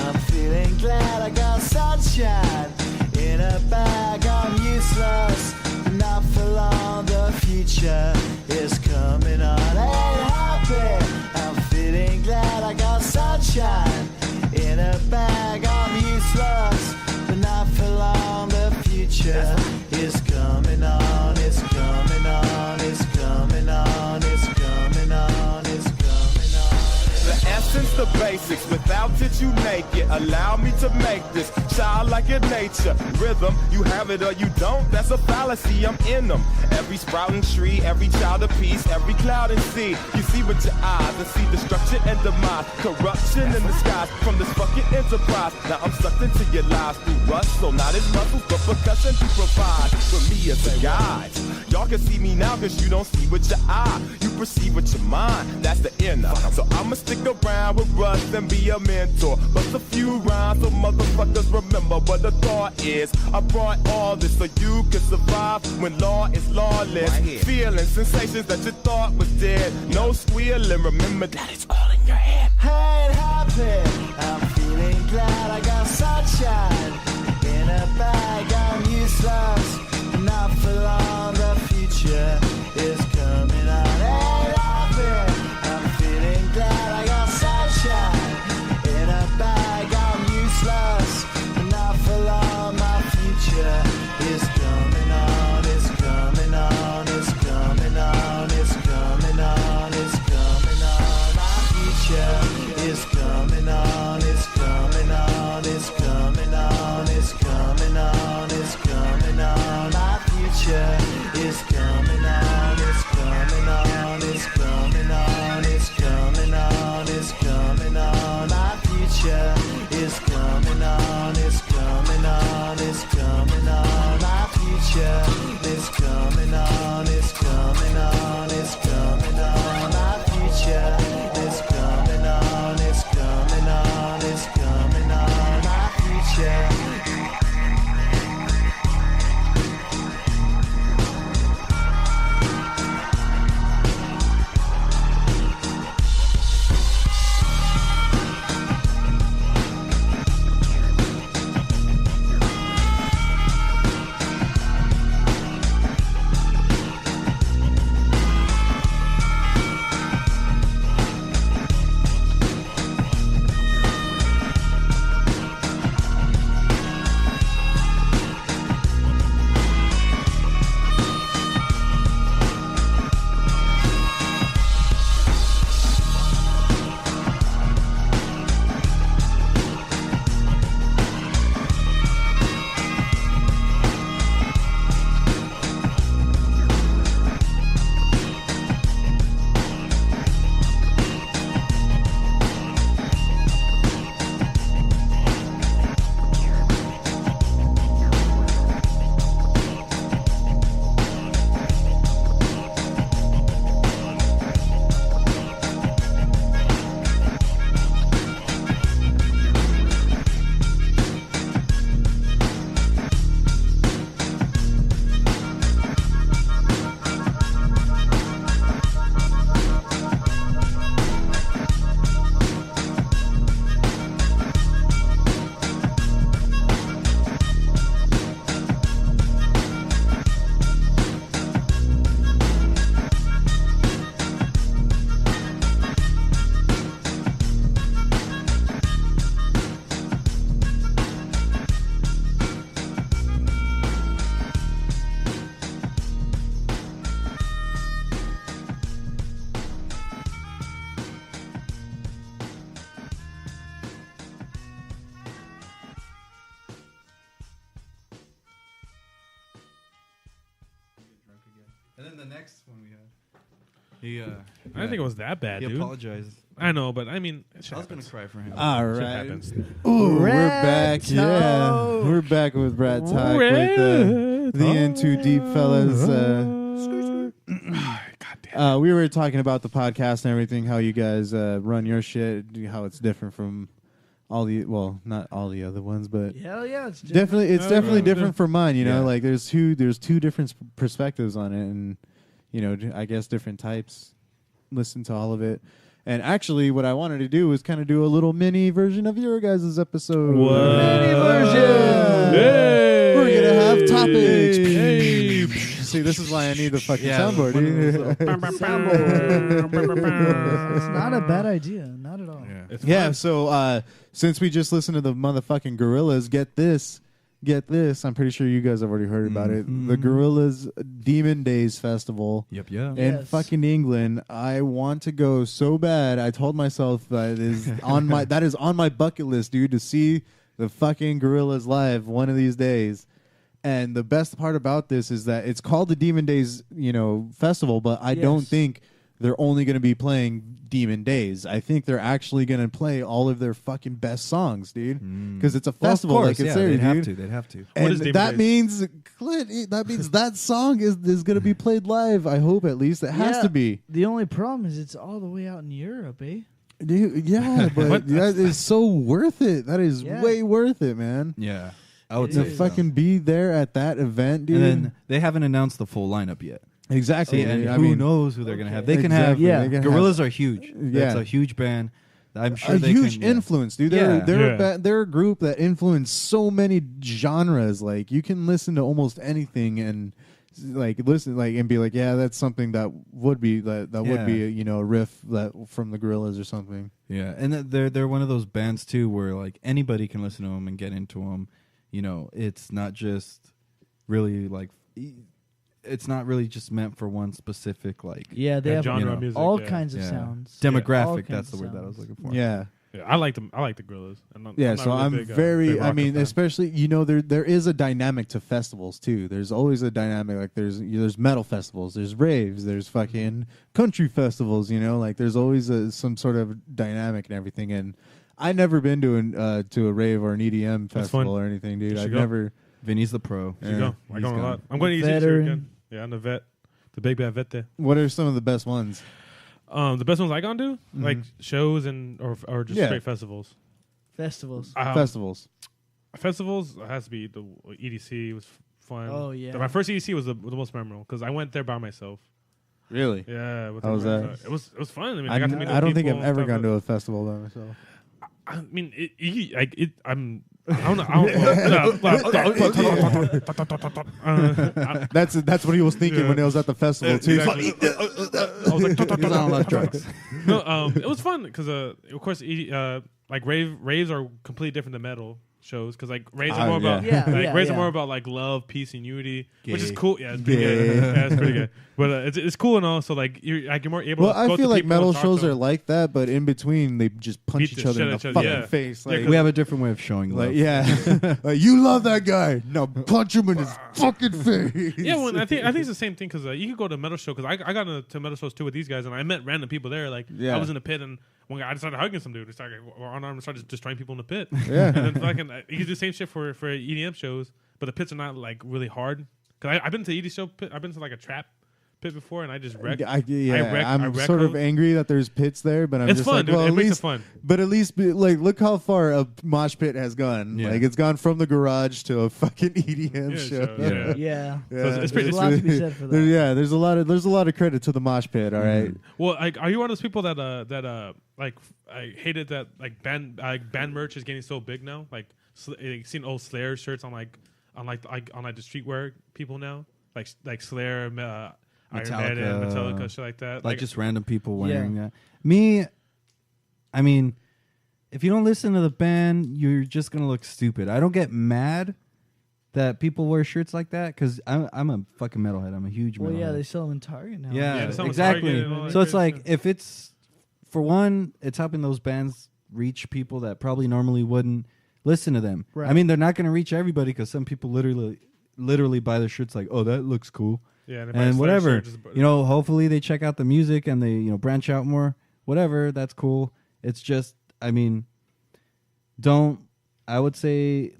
I'm feeling glad I got sunshine in a bag. I'm useless, not for long. The future is coming on. Ain't happy. I'm feeling glad I got sunshine in a bag. I'm useless, but not for long. The future is coming on. It's coming on. It's coming on. It's coming on. It's coming on. The essence, the basics, without it you make it. Allow me to make this childlike in nature. Rhythm, you have it or you don't, that's a fallacy, I'm in them. Every sprouting tree, every child of peace, every cloud and sea. You see with your eyes and see destruction and demise. Corruption in the skies from this fucking enterprise. Now I'm sucked into your lives through rust, so not as muscles, but percussion to provide for me as a guide. Y'all can see me now cause you don't see with your eye. You perceive with your mind, that's the inner. So I'ma stick around with Russ and be a mentor. Bust a few rhymes so motherfuckers remember what the thought is. I brought all this so you can survive when law is lawless. Feeling sensations that you thought was dead. No squealing, remember that it's all in your head. I ain't happy. I'm feeling glad I got sunshine in a bag. I'm useless, not for long. The future is coming on. Ain't happy. I'm feeling glad I got sunshine in a bag. I'm useless, not for long. My future is coming on. It's coming on. It's coming on. It's coming on. It's coming on. My future is coming on. It's coming on. It's coming on. It's coming on. It's coming on. My future is coming on. It's coming on. It's coming on. It's coming on. It's coming on. My future is coming on. It's coming on. It's coming on. My future is coming on. It's coming on. It's coming on. My future is coming on. It's coming on. It's coming on. My future. next one we had. He, I didn't think it was that bad, he dude. apologized. I know, but I mean, I was going to cry for him. All Shit right. happens. Ooh, we're Rat back. Talk. Yeah, we're back with Rat Talk with the In Too Deep fellas. We were talking about the podcast and everything, how you guys run your shit, how it's different from all the, well, not all the other ones, but Hell yeah, it's definitely different from mine. You know, Yeah. like there's two different perspectives on it, and you know, I guess different types. Listen to all of it. And actually, what I wanted to do was kind of do a little mini version of your guys' episode. What? Mini version. Hey. We're gonna have topics. Hey. See, this is why I need the fucking Yeah, soundboard. one of those dude. It's not a bad idea, not at all. Yeah. It's Yeah. fun. So since we just listened to the motherfucking Gorrilaz, get this. I'm pretty sure you guys have already heard about it. The Gorrilaz Demon Days Festival. Yep, yeah. In Yes. fucking England, I want to go so bad. I told myself that is on my bucket list, dude, to see the fucking Gorillaz live one of these days. And the best part about this is that it's called the Demon Days, festival, but I don't think they're only going to be playing Demon Days. I think they're actually going to play all of their fucking best songs, dude, because it's a festival. Well, of course, like it's yeah, there, they'd dude. They'd have to. And is Demon that Days? means, Clint, that means that song is going to be played live. I hope at least it has Yeah. to be. The only problem is it's all the way out in Europe, eh? Dude, yeah, but that is so worth it. That is Yeah. way worth it, man. Yeah. I would It say To is. so. fucking be there at that event, dude. And then they haven't announced the full lineup yet. Exactly. And I who mean, knows who they're going to have. Okay. They can exactly. Yeah. They can have... Gorillaz are huge. Yeah. It's a huge band. I'm sure a they huge can, yeah. influence, dude. Yeah. They're a group that influenced so many genres. Like you can listen to almost anything and and be like, yeah, that's something that would be would be a riff that from the Gorillaz or something. Yeah, and they're one of those bands too where like anybody can listen to them and get into them. It's not just really it's not really just meant for one specific Yeah, they have genre of music. all yeah. kinds of yeah. sounds. demographic. All That's kinds the of word that I was sounds. looking for. Yeah. Yeah, I like them. I like the Gorillaz. Yeah, not so really I'm big, very. big I rock mean, fan. especially there is a dynamic to festivals too. There's always a dynamic. Like there's metal festivals, there's raves, there's fucking country festivals. Like there's always some sort of dynamic and everything. And I never been to a rave or an EDM festival or anything, dude. You I've should go. never. Vinny's the pro. You go. I he's go a gone. lot. I'm going to easy Veteran. again. Yeah, I'm the vet. The big bad vet there. What are some of the best ones? The best ones I gonna do like shows or just Yeah. straight festivals. Festivals. Festivals. Festivals has to be the EDC was fun. Oh, yeah. My first EDC was the most memorable because I went there by myself. Really? Yeah, with How was the- that? It was fun. I mean, I got to meet. I don't think people I've ever and gone stuff. to a festival by myself. I mean, I don't know. That's what he was thinking when he was at the festival too. Exactly. I was like, He's on a lot of drugs. no, it was fun because of course, like raves are completely different than metal shows because like raves are more about raves are more about like love, peace, and unity, which is cool. Yeah, it's pretty good. Yeah, it's pretty good. But it's cool and all. So like you're more able. Well, to I go feel to like people metal and talk shows to are them. like that, but in between they just punch Beat each the other in the shit out of each other, fucking yeah. face. Yeah, Like, We have a different way of showing love. like yeah, like, you love that guy. Now punch him in his fucking face. Yeah, well, I think it's the same thing because you could go to a metal show because I got into metal shows too with these guys and I met random people there. Like Yeah. I was in a pit and one guy I started hugging some dude. We started started destroying people in the pit. Yeah. And then fucking you can do the same shit for EDM shows, but the pits are not like really hard. Because I've been to EDM show pit. I've been to like a trap pit before and I just wrecked. I'm sort of angry that there's pits there, but I'm It's just fun, like, dude. well, It at makes it least, fun. but at least, look how far a mosh pit has gone. Yeah. Like it's gone from the garage to a fucking EDM Yeah, show. show, yeah. Yeah. So it's pretty- There's a lot to be said for that. There's a lot of credit to the mosh pit. All right. Well, like, are you one of those people that like I hated that like band merch is getting so big now? Like seen old Slayer shirts on the streetwear people now, like Slayer, Iron Maiden, Metallica, shit like that. Like just random people wearing that. Me, I mean, if you don't listen to the band, you're just gonna look stupid. I don't get mad that people wear shirts like that because I'm a fucking metalhead. I'm a huge Well, metalhead. yeah, they sell them in Target now. Yeah, they sell 'em at exactly. Target and all that So it's shit, like yeah. if it's for one, it's helping those bands reach people that probably normally wouldn't listen to them. Right. I mean, they're not going to reach everybody because some people literally buy their shirts like, oh, that looks cool. Yeah, and, and whatever. Hopefully they check out the music and they branch out more. Whatever, that's cool. It's just, I mean, I would say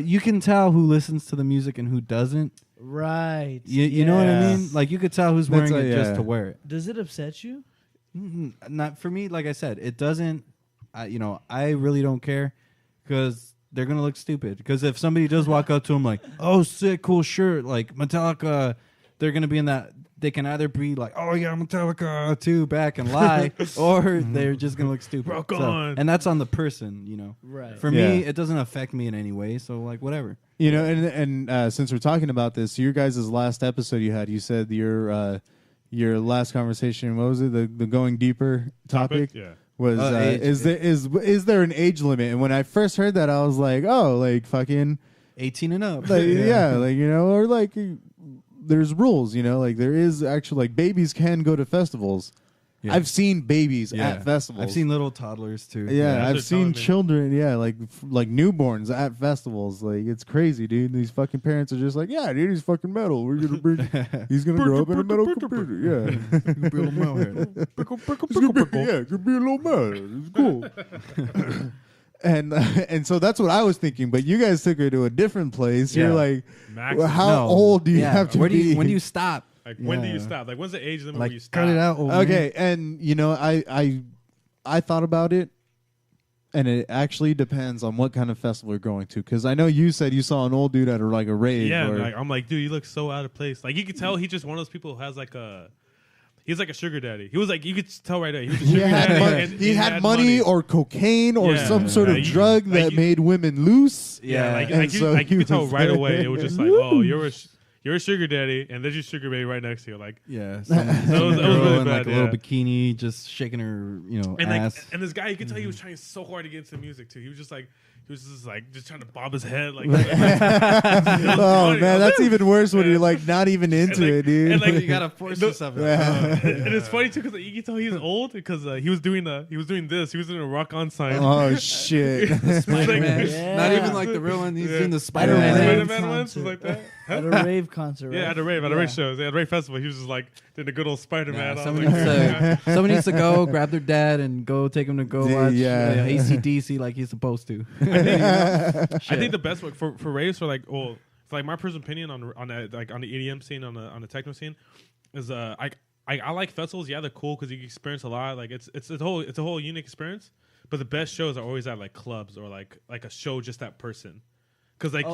you can tell who listens to the music and who doesn't. Right. You know what I mean? Like you could tell who's wearing it just to wear it. Does it upset you? Not for me. Like I said, it doesn't. I really don't care because they're gonna look stupid. Because if somebody does walk up to them like, "Oh, sick, cool shirt," like Metallica, they're gonna be in that. They can either be like, "Oh yeah, Metallica too," back and lie, or they're just gonna look stupid. Rock on. And that's on the person, Right. For me, it doesn't affect me in any way. So like, whatever. And since we're talking about this, your guys' last episode you said your last conversation. What was it? The going deeper topic. Yeah. Was age, is there an age limit? And when I first heard that, I was like, oh, like fucking 18 and up. like, yeah, like or like there's rules, like there is actually like babies can go to festivals. Yeah. I've seen babies at festivals. I've seen little toddlers too. Yeah, I've seen children. Yeah, like newborns at festivals. Like it's crazy, dude. These fucking parents are just like, yeah, dude, he's fucking metal. We're gonna bring. He's gonna grow up in a metal computer. Yeah, Be a little metalhead. yeah, could be a little metal. It's cool. And so that's what I was thinking. But you guys took her to a different place. Yeah. You're like, Maximum. how old do you have to be? When do you stop? Like when do you stop? Like when's the age limit Like where you stop? cut it out. Okay, and I thought about it, and it actually depends on what kind of festival you're going to. Because I know you said you saw an old dude at a rave. Yeah, or, I'm like, dude, you look so out of place. Like you could tell he's just one of those people who has like a. He's like a sugar daddy. He was like, you could tell right there. He was a sugar daddy. He had money or cocaine or some sort of drug that made women loose. Yeah, like you could tell right away. It was just like, oh, you're a sugar daddy, and there's your sugar baby right next to you. Like, yeah, that was really in bad, like a little bikini, just shaking her, and ass. Like, and this guy, you could tell he was trying so hard to get into music too. He was just trying to bob his head. Like, oh man, that's even worse when you're like not even into it, dude. And like you gotta force yourself. And it's funny too because you can tell he's old because he was doing this. He was doing a rock on sign. Oh shit! Spider-Man. Yeah. Not even like the real one. He's doing the Spider-Man. Spider-Man ones like that. At a rave concert, right? Yeah, at a rave shows. Yeah, at a rave festival. He was just like doing a good old Spider-Man. Someone needs to go grab their dad and go take him to go watch AC/DC like he's supposed to. I think the best way for raves for my personal opinion on the EDM scene on the techno scene is I like festivals. Yeah, they're cool because you can experience a lot. Like it's a whole unique experience. But the best shows are always at like clubs or like a show just that person. Because it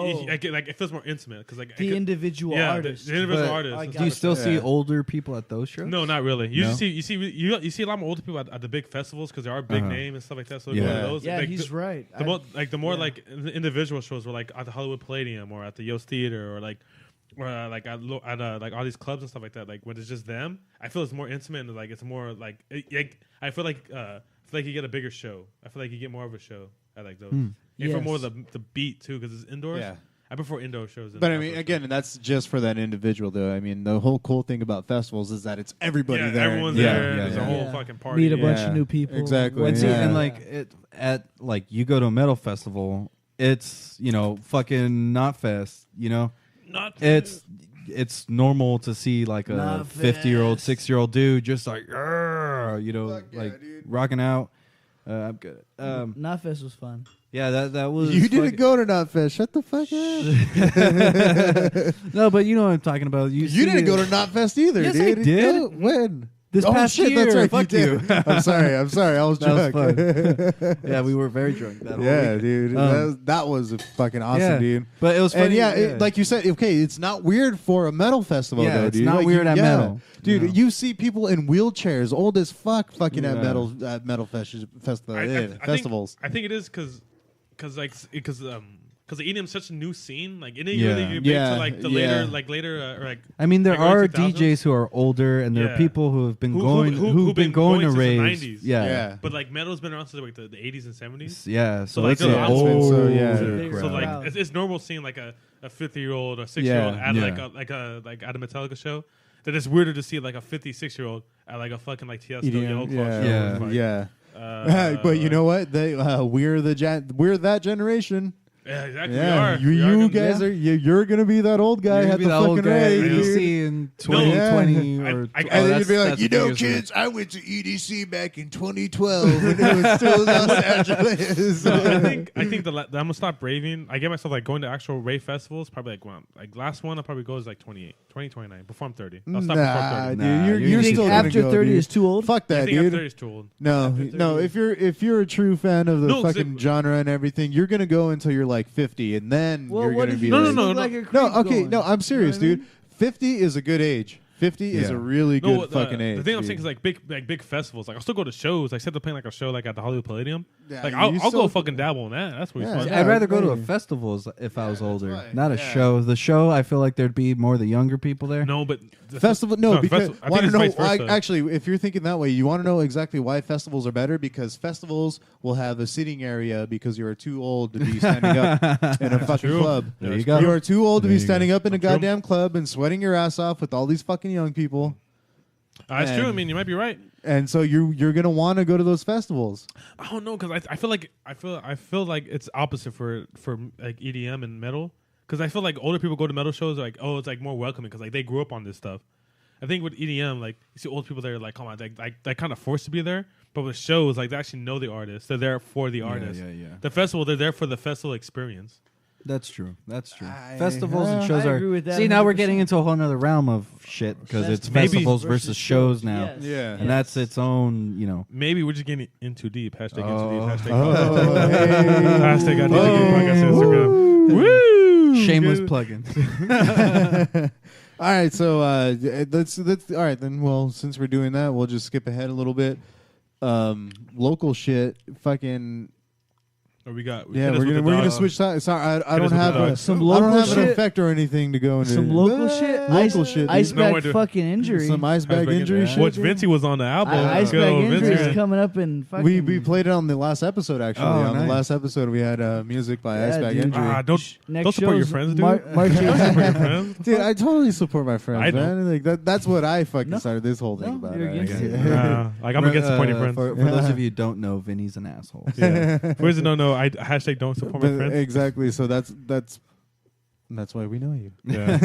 feels more intimate. Because the individual artist. The individual artist. Do you still see older people at those shows? No, not really. You see a lot more older people at the big festivals because they are big name and stuff like that. So those, he's right. The more individual shows were like at the Hollywood Palladium or at the Yost Theater or at all these clubs and stuff like that. Like when it's just them, I feel it's more intimate and like it's more like I feel like you get a bigger show. I feel like you get more of a show at like those. And for more of the beat too, because it's indoors. Yeah. I prefer indoor shows. But I mean, again, and that's just for that individual, though. I mean, the whole cool thing about festivals is that it's everybody there. Everyone's there. There's a whole fucking party. Meet a bunch of new people. Exactly. And like you go to a metal festival, it's fucking Knotfest. It's normal to see like a 50-year-old, 6-year-old dude just like rocking out. I'm good. Knotfest was fun. Yeah, that was. You didn't go to Knotfest. Shut the fuck up. No, but you know what I'm talking about. You didn't go to Knotfest either, yes, dude. I did. When? This past year. That's right. Fuck you. I'm sorry. I was drunk. Was fun. Yeah, we were very drunk that whole week. Dude. That was fucking awesome, dude. But it was funny. And like you said, okay, it's not weird for a metal festival, though, dude. It's not weird at metal. Dude, you see people in wheelchairs, old as fuck, fucking at metal festivals. I think it is because the EDM's such a new scene, like it didn't really get big to like the later. I mean, there are DJs who are older, and there are people who have been going to raves. The 90s. But like metal's been around since like the 80s and 70s. Yeah, so it's like old. So like it's normal seeing like a 50-year-old or 60-year-old at at a Metallica show. That it's weirder to see like a 56-year-old at like a fucking like Tiesto Yellow Claw show. But you know what? We're that generation. Yeah, exactly. You guys are. You're gonna be that old guy at the fucking rave. You see fucking 2020 I- or I- And then you'd be like, that's you a few know, years ago. kids, I went to EDC back in 2012 when it was still Los Angeles. No, I think I'm gonna stop raving. I get myself like going to actual rave festivals. Probably like last one I'll probably go is like 29 before I'm 30. I'll stop before Nah, 30. dude, Nah, you're you still think gonna after go, 30 dude. is too old? Fuck I that, think after dude. 30 is too old. No, no. If you're a true fan of the No, 'cause fucking genre and everything, you're gonna go until you're like 50, and then Well, you're what gonna if be you No, like, no, look no, like no. a creep no. Okay, going? no. I'm serious, You know what I dude. 50 is a good age. 50 is Yeah. a really No, good fucking age. The thing I'm dude. saying is like big festivals. Like I'll still go to shows. Like, set to playing like a show like at the Hollywood Palladium. Yeah, Like you I'll still- go fucking dabble in that. That's what Yeah. it's fun. Yeah. I'd rather go to a yeah. festival if I was older, why. not a Yeah. show. The show, I feel like there'd be more of the younger people there. No, but the Festival, no, because I want think to it's know. vice versa. Actually, if you're thinking that way, you want to know exactly why festivals are better. Because festivals will have a sitting area because you are too old to be standing up in a fucking true. club. There you you go. You are too old to There be you standing up in a True. goddamn club and sweating your ass off with all these fucking young people. That's true. I And- mean, you might be right. And so you're gonna want to go to those festivals. I don't know because I feel like it's opposite for like EDM and metal. Because I feel like older people go to metal shows like, oh, it's like more welcoming because like they grew up on this stuff. I think with EDM, like you see old people there, like, come on, like kind of forced to be there. But with shows, like they actually know the artist. They're there for the artist. yeah. The festival, they're there for the festival experience. That's true. That's true. I- Festivals and I shows agree are. with that See, now we're 100%. getting into a whole other realm of shit because it's Festivals festivals versus versus shows now, yes. Yeah. and that's its own. Maybe we're just getting in too deep. Hashtag Oh. in too deep. Hashtag Oh, hey. hashtag got podcast on Instagram. Woo! shameless Good. plugins. All right, so let's all right then. Well, since we're doing that, we'll just skip ahead a little bit. Local shit, fucking. Or we got Yeah, hit us we're with gonna the dog. switch sides. Sorry, I us don't with have the dog. Some I don't local have an shit. effect or anything to go into. Some local shit. Local shit. Ice dude. No, I bag do. fucking injury. Some ice bag injury shit. Which Vincy was on the album. Ice Go, bag injury Vincy. is coming up in fucking. We played it on the last episode actually. Oh, on nice. the last episode, we had music by Yeah, Ice Bag dude. Injury. Don't Next support your show's friends, dude. March Don't support your 18th. friends. Dude, I totally support my friends, I don't. man. Like that's what I fucking No. started this whole thing No, about. you're it. against it. Like I'm against supporting friends. For those of you who don't know, Vinny's an asshole. Yeah. For those who don't know, I hashtag don't support my But friends. exactly. So that's why we know you. Yeah.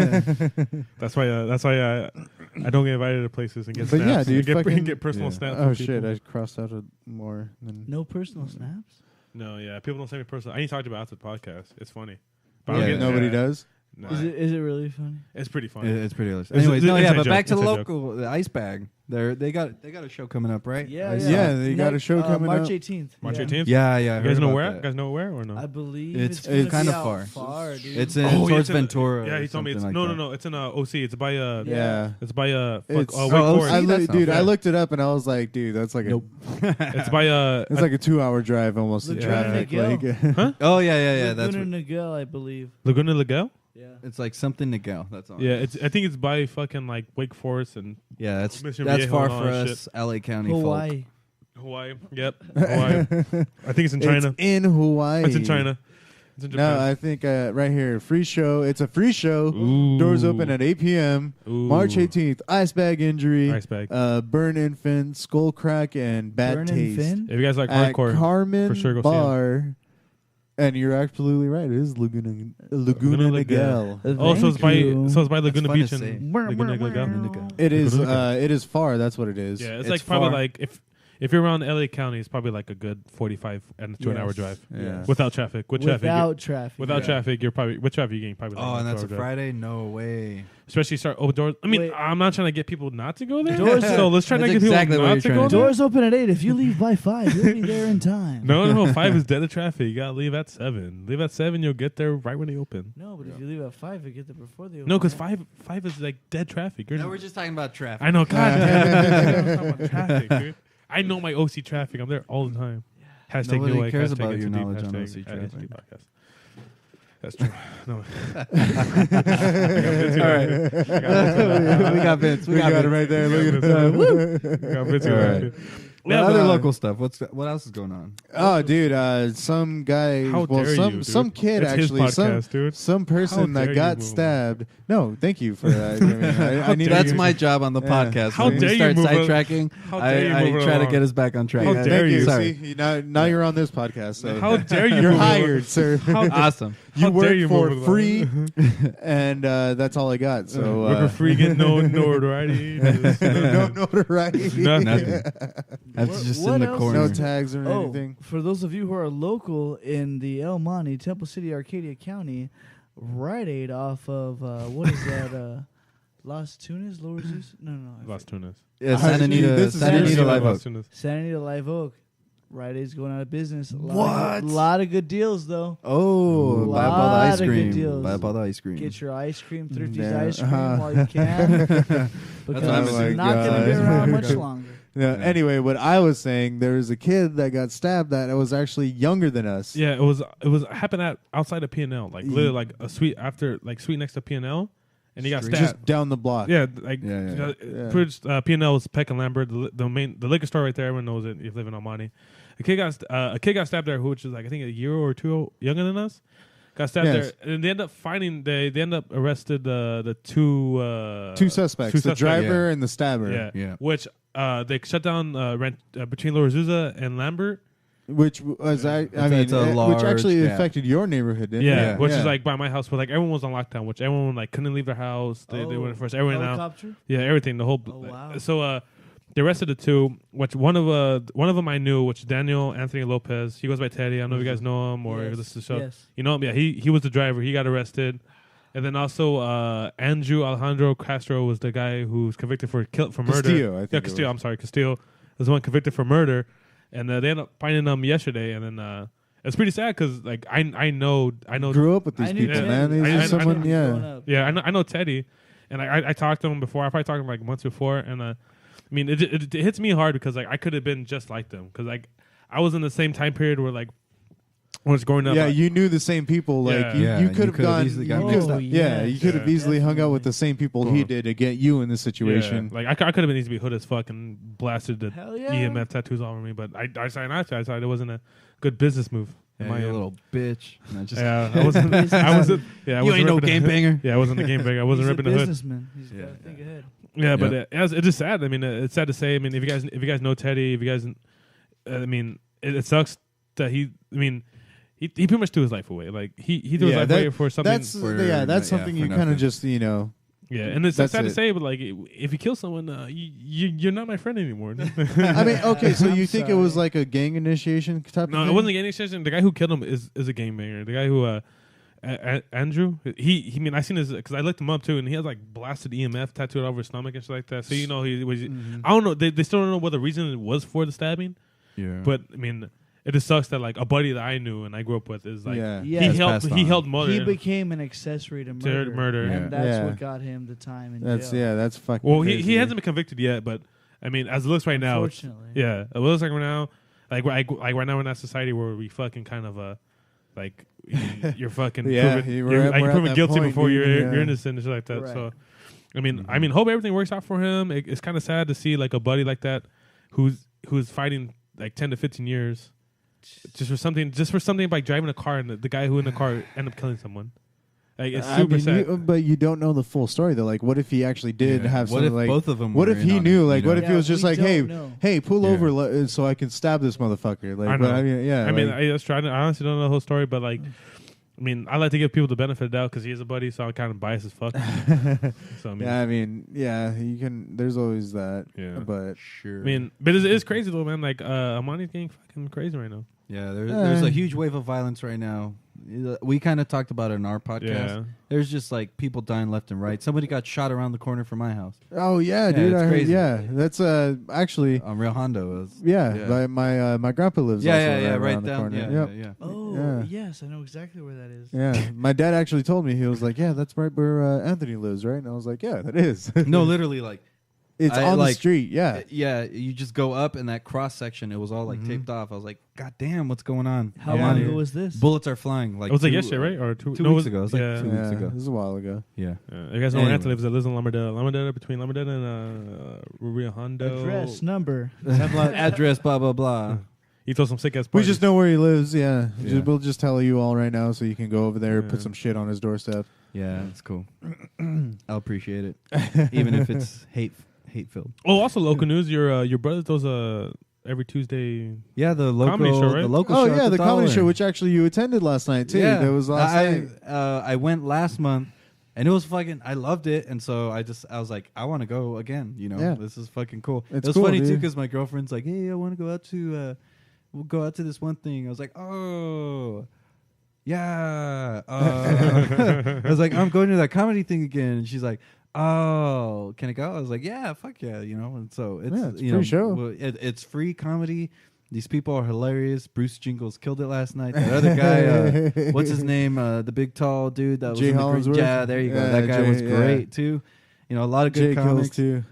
that's why I don't get invited to places and get But snaps. yeah, dude, and fucking- get personal yeah. snaps. Oh from shit! people. I crossed out more than. No personal snaps. No, yeah, people don't send me personal. I need to talk about it after the podcast. It's funny. But I don't get- nobody yeah. does. No. Is it really funny? It's pretty funny. It's pretty hilarious. It's- Anyways, it's no, an yeah, inside but joke. back to the Inside local, the Ice Bag. They got a show coming up, right? Yeah, I yeah. saw. Yeah, they got a show coming March up. 18th. March yeah. 18th. Yeah, yeah. I You heard guys know about where? that. You guys know where or no? I believe It's it's gonna kinda be out far. far, dude. It's in yeah, towards it's in- Ventura. Yeah, or he told me it's something like no. It's in OC. It's by Yeah. It's by It's- Wake Oh, Forest. I See, that's not dude, fair. I looked it up and I was like, dude, that's like Nope. It's by it's like a 2-hour drive almost in Laguna traffic. Niguel. Like, Oh yeah, yeah. That's Laguna Niguel, I believe. Laguna Niguel. Yeah. it's like something to go. That's all. Yeah, I think it's by fucking like Wake Forest and yeah. That's Mission that's Viejo far and all for that us, LA County folk. Hawaii. Hawaii. Yep, Hawaii. I think it's in China. It's in Hawaii. It's in China. It's in No, Japan. I think right here, free show. It's a free show. Ooh. Doors open at 8 p.m. Ooh. March 18th. Ice bag injury. Ice bag. Burn infant, skull crack, and bad Burn taste. and Finn? If you guys like At hardcore, Carmen for sure go see 'em. Bar. And you're absolutely right. It is Laguna Niguel. Oh, so it's by you. Laguna fun to Beach say. and Laguna Niguel. It is. Laguna It is far. That's what it is. Yeah, it's like probably far. like if you're around LA County, it's probably like a good 45 and to an hour Yes. drive Yeah. without traffic. With traffic, Without traffic. without Yeah. traffic, you're probably with traffic. You're getting probably. Like Oh, and a that's a 2 hour drive. Friday? No way. Especially start doors. I mean, Wait. I'm not trying to get people not to go there. Doors- so let's try to That's get exactly people what not you're to trying go to do. there. Doors open at 8. If you leave by 5, you'll be there in time. No, 5 is dead of traffic. You gotta leave at 7. Leave at 7, you'll get there right when they open. No, but if you leave at 5, you get there before they open. No, because 5 is like dead traffic. You're No, we're just talking about traffic. I know. God damn. I'm talking about traffic, dude. I know my OC traffic. I'm there all the time. Hashtag Nobody New Lake, cares hashtag about Into your Deep, knowledge on hashtag OC Into traffic. Deep podcast. That's true. No. We got Vince. We got it right there. Look at that. All right. What other local stuff? What else is going on? Oh, dude, some guy, How well, dare some you, dude. some kid It's his actually, podcast, dude. some person How that dare got you move stabbed. No, thank you for that. I mean, I need That's to, my job on the Yeah. podcast. How When dare we you start move it- sidetracking, how dare you I move it try to along? get us back on track. How dare Thank you. you. Sorry. See, now you're on this podcast. So How dare you? you're move it hired, along? sir. How Awesome. You How dare work you for move with free, and that's all I got. So work for free, get no notoriety. no notoriety, Nothing. Have to just sit what in the else? corner. no tags or anything. For those of you who are local in the El Monte, Temple City, Arcadia County, Rite Aid off of what is that? Las Tunas, Lower Zeus? No. Las Tunas. Yeah, Santa Anita, This is Santa Anita seriously Live Las Oak. Tunas. Santa Anita Live Oak. Rite Aid's going out of business. A What? lot of good deals though. Oh, buy up all the Lot ice of good cream. deals. Buy up all the ice cream. Get your ice cream, Thrifty's Yeah. ice cream while you can, because what I'm it's saying. not going to be God. around much longer. Yeah, anyway, what I was saying, there was a kid that got stabbed that was actually younger than us. Yeah, it happened outside of P&L, like literally like a suite next to P&L, and he got stabbed. Just down the block. Yeah, like Yeah. P&L was Peck and Lambert, the liquor store right there. Everyone knows it. You live in Almani. A kid got stabbed there, which is like I think a year or two younger than us. Got stabbed Yes. there, and they end up finding they end up arrested the two suspects, the driver and the stabber. Yeah, Yeah. which they shut down between Lower Azusa and Lambert. Which was it's a which actually large gap. affected your neighborhood, didn't Yeah, it? which is like by my house, where like everyone was on lockdown, which everyone like couldn't leave their house. They went first. Everyone out. Helicopter? Yeah, everything. The whole. Oh, wow. So they arrested the two. Which one of them I knew, which Daniel Anthony Lopez. He goes by Teddy. I don't know if you guys know him or Yes, this is the show. yes. You know him? Yeah, he was the driver. He got arrested. And then also Andrew Alejandro Castro was the guy who's convicted for murder. Castillo, I think Yeah, it Castillo. was. I'm sorry, Castillo was the one convicted for murder, and they ended up finding him yesterday. And then it's pretty sad because like I know grew up with these I knew people, Teddy. man. These I are knew someone, Teddy yeah. growing up. Yeah, I know Teddy, and I talked to him before. I probably talked to him like months before, and I mean it hits me hard because like I could have been just like them because like I was in the same time period where like when I was growing up. Yeah, you knew the same people. Like Yeah. you, Yeah, you you could have could've gone. easily you gotten could- mixed up. yeah, you could have Yeah. easily hung out with the same people he Cool. did to get you in this situation. Like I could have been easy to be hood as fuck and blasted the Hell yeah. EMF tattoos all over me, but I decided not to. I decided it wasn't a good business move. Yeah, My you end. little bitch. And I just, Yeah, I wasn't. I wasn't. Yeah, I you wasn't ain't no ripping the game hood. banger. Yeah, I wasn't a game banger. I wasn't He's ripping a the hood. businessman. He's got to Yeah. think ahead. Yeah, but it is sad. I mean, it's sad to say. I mean, if you guys know Teddy, if you guys, I mean, it sucks that he. I mean, he pretty much threw his life away. Like he threw his life away for something. That's something for you kind of nothing. just yeah, and it's that's sad to it. say, but like if you kill someone, you're not my friend anymore. I mean, okay, so I'm you think it was sorry. like a gang initiation type? No, of it thing? wasn't a gang extension. The guy who killed him is a gang banger. The guy who Andrew. He. I mean, I seen his because I looked him up too, and he has like blasted EMF tattooed all over his stomach and shit like that. So you know he was. I don't know. They still don't know what the reason it was for the stabbing. Yeah. But I mean, it just sucks that like a buddy that I knew and I grew up with is like Yeah. Yeah. he helped passed he on. helped mother. He became an accessory to murder. Yeah. And that's Yeah. what got him the time in That's jail. that's fucking. well, crazy. he hasn't been convicted yet, but I mean, as it looks right now, it's, Unfortunately. yeah, it looks like right now, like right now we're in that society where we fucking kind of like you're fucking Yeah, proven, we're you're, at- like, we're you're at proven that guilty point, before dude, you're yeah. innocent and shit like that. Right. So I mean, hope everything works out for him. It's kind of sad to see like a buddy like that who's fighting like 10 to 15 years. Just for something like driving a car and the guy who in the car ended up killing someone. Like it's I super mean, sad. but you don't know the full story though. Like, what if he actually did Yeah. have What some? if Like, both of them what were if in he on knew? it, Like, you what know? if he was Yeah, just we like, hey, don't know. hey, pull Yeah. over so I can stab this motherfucker. Like, I know. but, I mean, yeah. I mean, like- I just tried. I honestly don't know the whole story, but like, I mean, I like to give people the benefit of the doubt because he is a buddy, so I'm kind of biased as fuck. So I mean, yeah, I mean, yeah, you can. There's always that. Yeah. But Sure. I mean, but it's crazy though, man. Like, Amani's getting fucking crazy right now. yeah, there's a huge wave of violence right now. We kind of talked about it in our podcast. Yeah. There's just like people dying left and right. Somebody got shot around the corner from my house. oh yeah, Yeah, dude, it's I heard, crazy. yeah, that's actually On Real Hondo. yeah. My grandpa lives also Yeah, right right around the down. corner. Yeah, Yep. yeah. Oh, Yeah. yes, I know exactly where that is. Yeah, my dad actually told me, he was like, yeah, that's right where Anthony lives, right? And I was like, yeah, that is. No, literally, like It's I, on the like, street, yeah. yeah, you just go up and that cross section, it was all like taped off. I was like, God damn, what's going on? How Yeah. long ago was this? Bullets are flying. Like It was like two- yesterday, right? Or 2 2 no, weeks ago. It was like yeah. 2 weeks ago. This is a while ago. Yeah. You guys know where Anyway. Anthony lives? That lives in Lamadera, between Lamadera and Rio Hondo. Address, number. Address, blah, blah, blah. He told some sick ass. We just know where he lives, yeah. Yeah. We'll just tell you all right now so you can go over there, Yeah. put some shit on his doorstep. Yeah, it's cool. I'll appreciate it. Even if it's hate filled. Oh, also local news. Your brother throws every Tuesday. Yeah, the local Comedy show, right? the local Oh show. yeah, at the comedy Dollar. show, which actually you attended last night too. Yeah, That was last night. I went last month, and it was fucking. I loved it, and so I was like, I want to go again. You know, Yeah. this is fucking cool. It's it was cool, funny too dude. because my girlfriend's like, hey, I want to go out to. We'll go out to this one thing. I was like, oh. Yeah. I was like, I'm going to that comedy thing again. And she's like, oh, can I go? I was like, yeah, fuck yeah, you know. And so it's, Yeah, it's a you free know, show. well, it's free comedy. These people are hilarious. Bruce Jingles killed it last night. That other guy, what's his name? The big tall dude that was Jay in the Hollingsworth? Yeah, there you go. Yeah, That guy Jay, was yeah. great too. You know, a lot of good Jay kills comics too.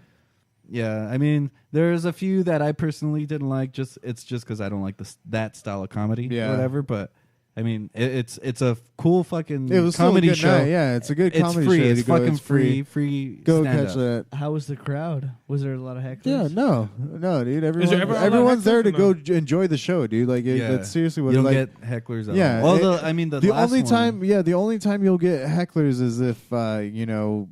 Yeah, I mean, there's a few that I personally didn't like. It's just because I don't like that style of comedy, Yeah. or whatever. But I mean, it's a cool fucking It was still a comedy good show. night. Yeah, it's a good It's comedy free. show. It's to go. fucking It's free. Free. Go stand-up. catch that. How was the crowd? Was there a lot of hecklers? Yeah, no, dude. there ever a lot of Everyone's there to hecklers go or enjoy the show, dude. Like, that's seriously what you don't like. get hecklers. At Yeah, all. it- Well, the The last only one- time, the only time you'll get hecklers is if you know,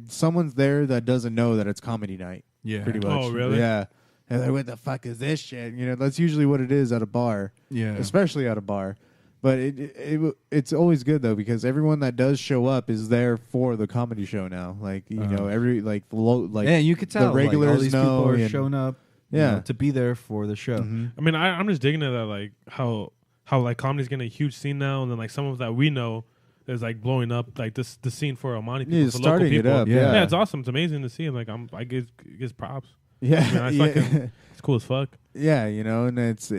someone's there that doesn't know that it's comedy night. Yeah. Pretty much. Oh, really? Yeah. And they're, what the fuck is this shit? You know, that's usually what it is at a bar. Yeah. Especially at a bar. But it's always good though because everyone that does show up is there for the comedy show now. Like you know yeah, you could tell the regulars all these know people are and- showing up. Yeah. you know, to be there for the show. Mhm. I mean, I'm just digging at that, like how like comedy's getting a huge scene now, and then like some of that we know is like blowing up, like the scene for Omani people, Yeah, for starting local it people. up. Yeah. Yeah, it's awesome. It's amazing to see, and like I give props. Yeah, I mean, it's cool as fuck. yeah. You know, and it's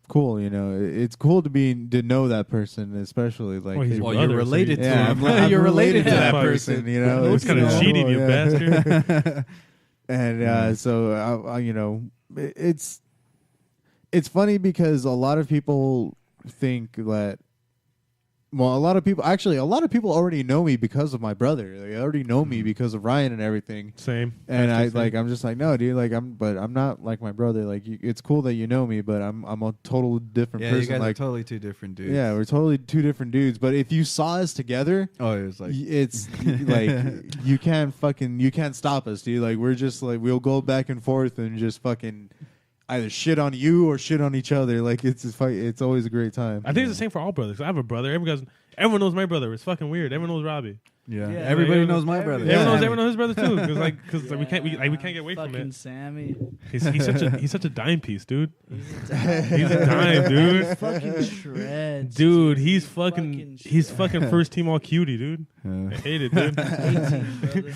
cool. You know, it's cool to know that person, especially like. Well, he's Well, brother, you're so related you- to yeah, him. I'm You're related to that that person. You know, It's kind of cool, cheating, you yeah. bastard. And so you know, it's funny because a lot of people think that. Well, a lot of people already know me because of my brother. They already know me because of Ryan and everything. Same. And That's the same. I'm just like, no, dude, like I'm not like my brother. Like it's cool that you know me, but I'm a total different Yeah, person. you guys like are totally two different dudes. yeah, we're totally two different dudes. But if you saw us together, Oh, it was like it's like you can't stop us, dude. Like we're just like we'll go back and forth and just fucking either shit on you or shit on each other. Like it's always a great time. I think it's the same for all brothers. I have a brother. Everyone knows my brother. It's fucking weird. Everyone knows Robbie. yeah. Yeah, Everybody like, knows my brother. Everyone knows his brother too. Because we can't get away from Fucking it. Sammy. He's such a dime piece, dude. He's a dime. He's a dime, dude. Fucking shreds. Dude, he's Fucking fucking first team all cutie, dude. I hate it, dude. 18, brother.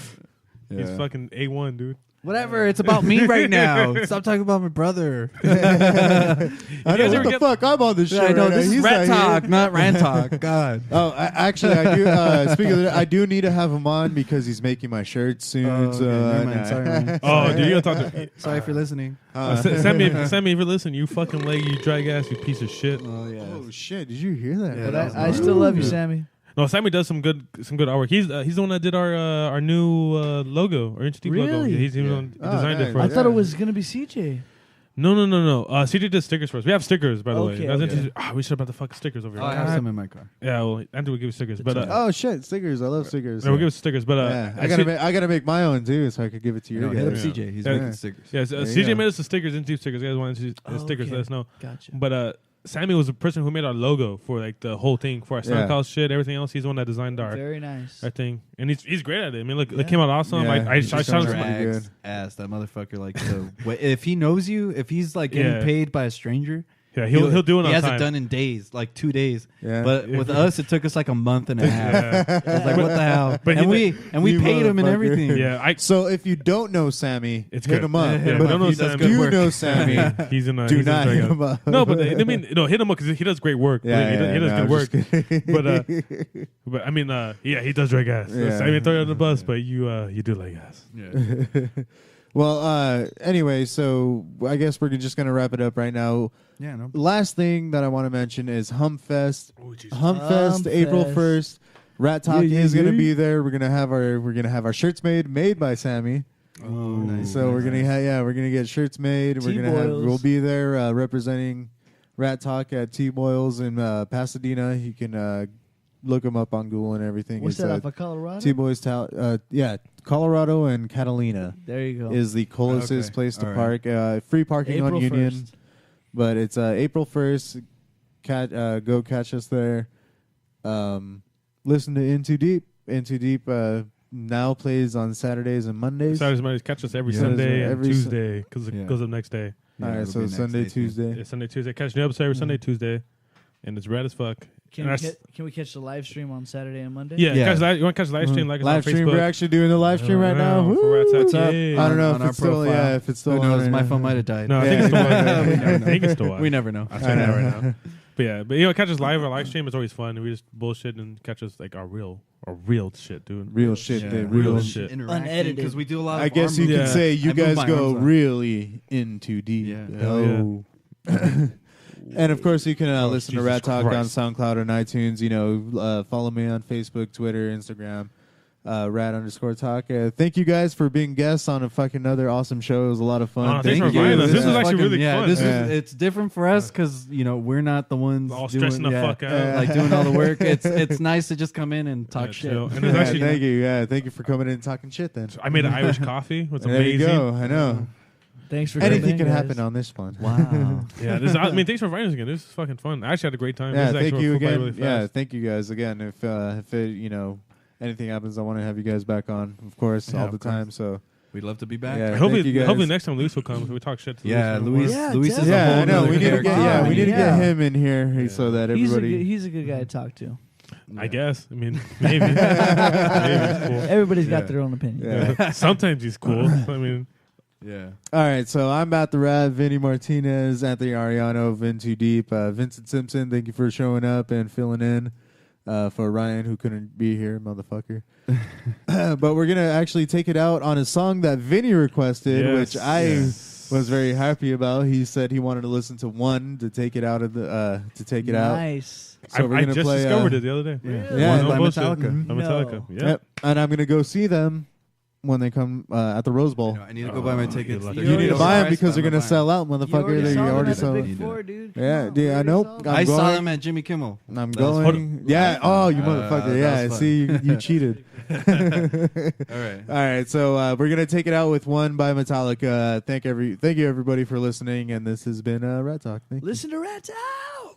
He's fucking A1, dude. Whatever. It's about me right now. Stop talking about my brother. I know guys what ever the get- fuck. I'm on this show. I know right this now. is He's Rat not Talk, here. not Rant Talk. God. Oh, actually, I do. Speaking of that, I do need to have him on because he's making my shirt soon. Oh, so, okay, never mind. nah. Sorry, man. Oh, dude, you gotta talk to Sorry for listening. Sammy, if you listen, you fucking leg, you drag ass, you piece of shit. Oh yeah. Oh shit! Did you hear that? Yeah, But that was I nice. still love you, Sammy. No, Sammy does some good artwork. He's the one that did our new logo, our Institute logo. Really? Yeah, he designed nice. it for I us. thought it was gonna be CJ. No. CJ did stickers for us. We have stickers, by the way. Okay, That's okay. interesting. We should have brought the fucking stickers over here. Oh, I have some in my car. Yeah, well, Andrew will give you stickers, but Oh shit! Stickers. I love stickers. we'll give us stickers. But yeah, actually- I gotta make my own too, so I could give it to you. No, hit up guys. CJ. He's Yeah. making stickers. yeah, There you CJ go. made us the stickers, Institute stickers. You guys want stickers? okay. Let us know. Gotcha. But Sammy was the person who made our logo for like the whole thing for our Yeah. SoundCloud shit, everything else. He's the one that designed our Very nice. thing, and he's great at it. I mean, look, Yeah. it came out awesome. Yeah, Like I he's shot just him pretty some. good. Drags ass. That motherfucker. Like, if he knows you, if he's like getting Yeah. paid by a stranger, Yeah, he'll do it on He has time. it done in days, like 2 days. Yeah. But with us, it took us like a month and a half. Yeah. I was like, what the hell? But and he- we You paid him and motherfucker. everything. Yeah, So if you don't know Sammy, It's hit good. him up. Yeah, but don't know if you Sammy. do Good work. know Sammy, he's in. do he's not in hit Dragon. him up. No, but I mean, hit him up because he does great work. Yeah, he does no, good work. I'm just kidding. But I mean, yeah, he does drag ass. Yeah. I mean, throw you on the bus, but you do like ass. Well, anyway, so I guess we're just gonna wrap it up right now. Yeah, no. Last thing that I want to mention is Humfest. Oh, Jesus. Humfest, April Humfest. 1st. Rat Talk Yeah, is gonna yeah. be there. We're gonna have our shirts made by Sammy. Oh, nice. So we're gonna get shirts made. T-Boils. We'll be there representing Rat Talk at T-Boils in Pasadena. You can look them up on Google and everything. What's It's, that off of Colorado? T-Boys yeah, Colorado and Catalina There you go. is the closest Okay. place to All park. Free parking April on Union, 1st. but it's April 1st. Go catch us there. Listen to Into Deep. Into Deep now plays on Saturdays and Mondays. Saturdays, Mondays, catch us every Yeah. Sunday and Every Tuesday because it Yeah. goes up next day. Yeah, All right, it'll so be next Sunday, day, too. Tuesday. Yeah, Sunday, Tuesday. Catch new episode every Sunday, Tuesday, and it's rad as fuck. Can And we, that's- can we catch the live stream on Saturday and Monday? Yeah, Yeah. you want to catch the live stream? Like us live on stream. Facebook. We're actually doing the live stream right now. For Woo, Ratt's what's up? Yay. I don't know On if our it's still. profile. Yeah, if it's still. Who on knows? right My now. phone might have died. No, I Yeah. think it's still on. We never know. I think it's still on. We never know. I'll check it out right now. But yeah, but catch us live or live stream. It's always fun. We just bullshit and catch us like our real shit, dude. Real shit. Yeah. the Real real shit. Unedited. Because we do a lot of I guess arm you Yeah. can say you I move guys my go arms up. really into deep. Yeah. Oh. And of course, you can listen to Jesus Rat Talk Christ. on SoundCloud and iTunes. You know, follow me on Facebook, Twitter, Instagram, Rat_Talk. Thank you guys for being guests on a fucking another awesome show. It was a lot of fun. Oh, thanks for Thank you. inviting us. This was actually fucking- really yeah, fun. This Yeah. is it's different for us because we're not the ones All doing, stressing the fuck out. like doing all the work. It's nice to just come in and talk Yeah, shit. chill. And Yeah, it's actually, thank you. Yeah, thank you for coming in and talking shit. Then I made an Irish coffee. It's there amazing. you go. I know Thanks for anything coming can in, happen guys. on this one. Wow. Yeah, thanks for inviting us again. This is fucking fun. I actually had a great time. Yeah, This thank actually you went by again. really Yeah, fast. thank you guys again. If it, anything happens, I want to have you guys back on, of course, Yeah, all of the course. time. So We'd love to be back. Yeah. Hopefully, thank you guys. hopefully next time Luis will come. So we talk shit to Yeah, Luis. Luis. Yeah, Luis is a yeah, whole I know. nother We need to character. get we need to get Yeah. him in here Yeah. so that He's everybody. he's a good guy to talk to. I guess. I mean, maybe. Maybe it's cool. Everybody's got Yeah. their own opinion. Yeah. Sometimes he's cool. I mean, Yeah. All right, so I'm at the Ratt, Vinny Martinez, Anthony Arellano, Vin Too Deep, Vincent Simpson. Thank you for showing up and filling in for Ryan, who couldn't be here, motherfucker. But we're gonna actually take it out on a song that Vinny requested, Yes. which I was very happy about. He said he wanted to listen to one to take it out of the to take it out. Nice. So we're I gonna just play. discovered it the other day. Yeah, No by bullshit. Metallica. By No. Metallica. Yeah. Yep, and I'm gonna go see them when they come at the Rose Bowl. I need to go buy my tickets. you They're You You need to already buy them overpriced, because but they're I'm gonna buying sell out, motherfucker. They already saw sold. them at the Big Four, dude. Come Yeah, on, dude, we I already know. saw them. them. I saw going- them at Jimmy Kimmel. I'm That was going. Yeah. Oh, you motherfucker. that Yeah. was fun. See, you cheated. All right. All right. So we're gonna take it out with one by Metallica. Thank you everybody for listening, and this has been Rat Talk. Thank you. Listen to Rats Out.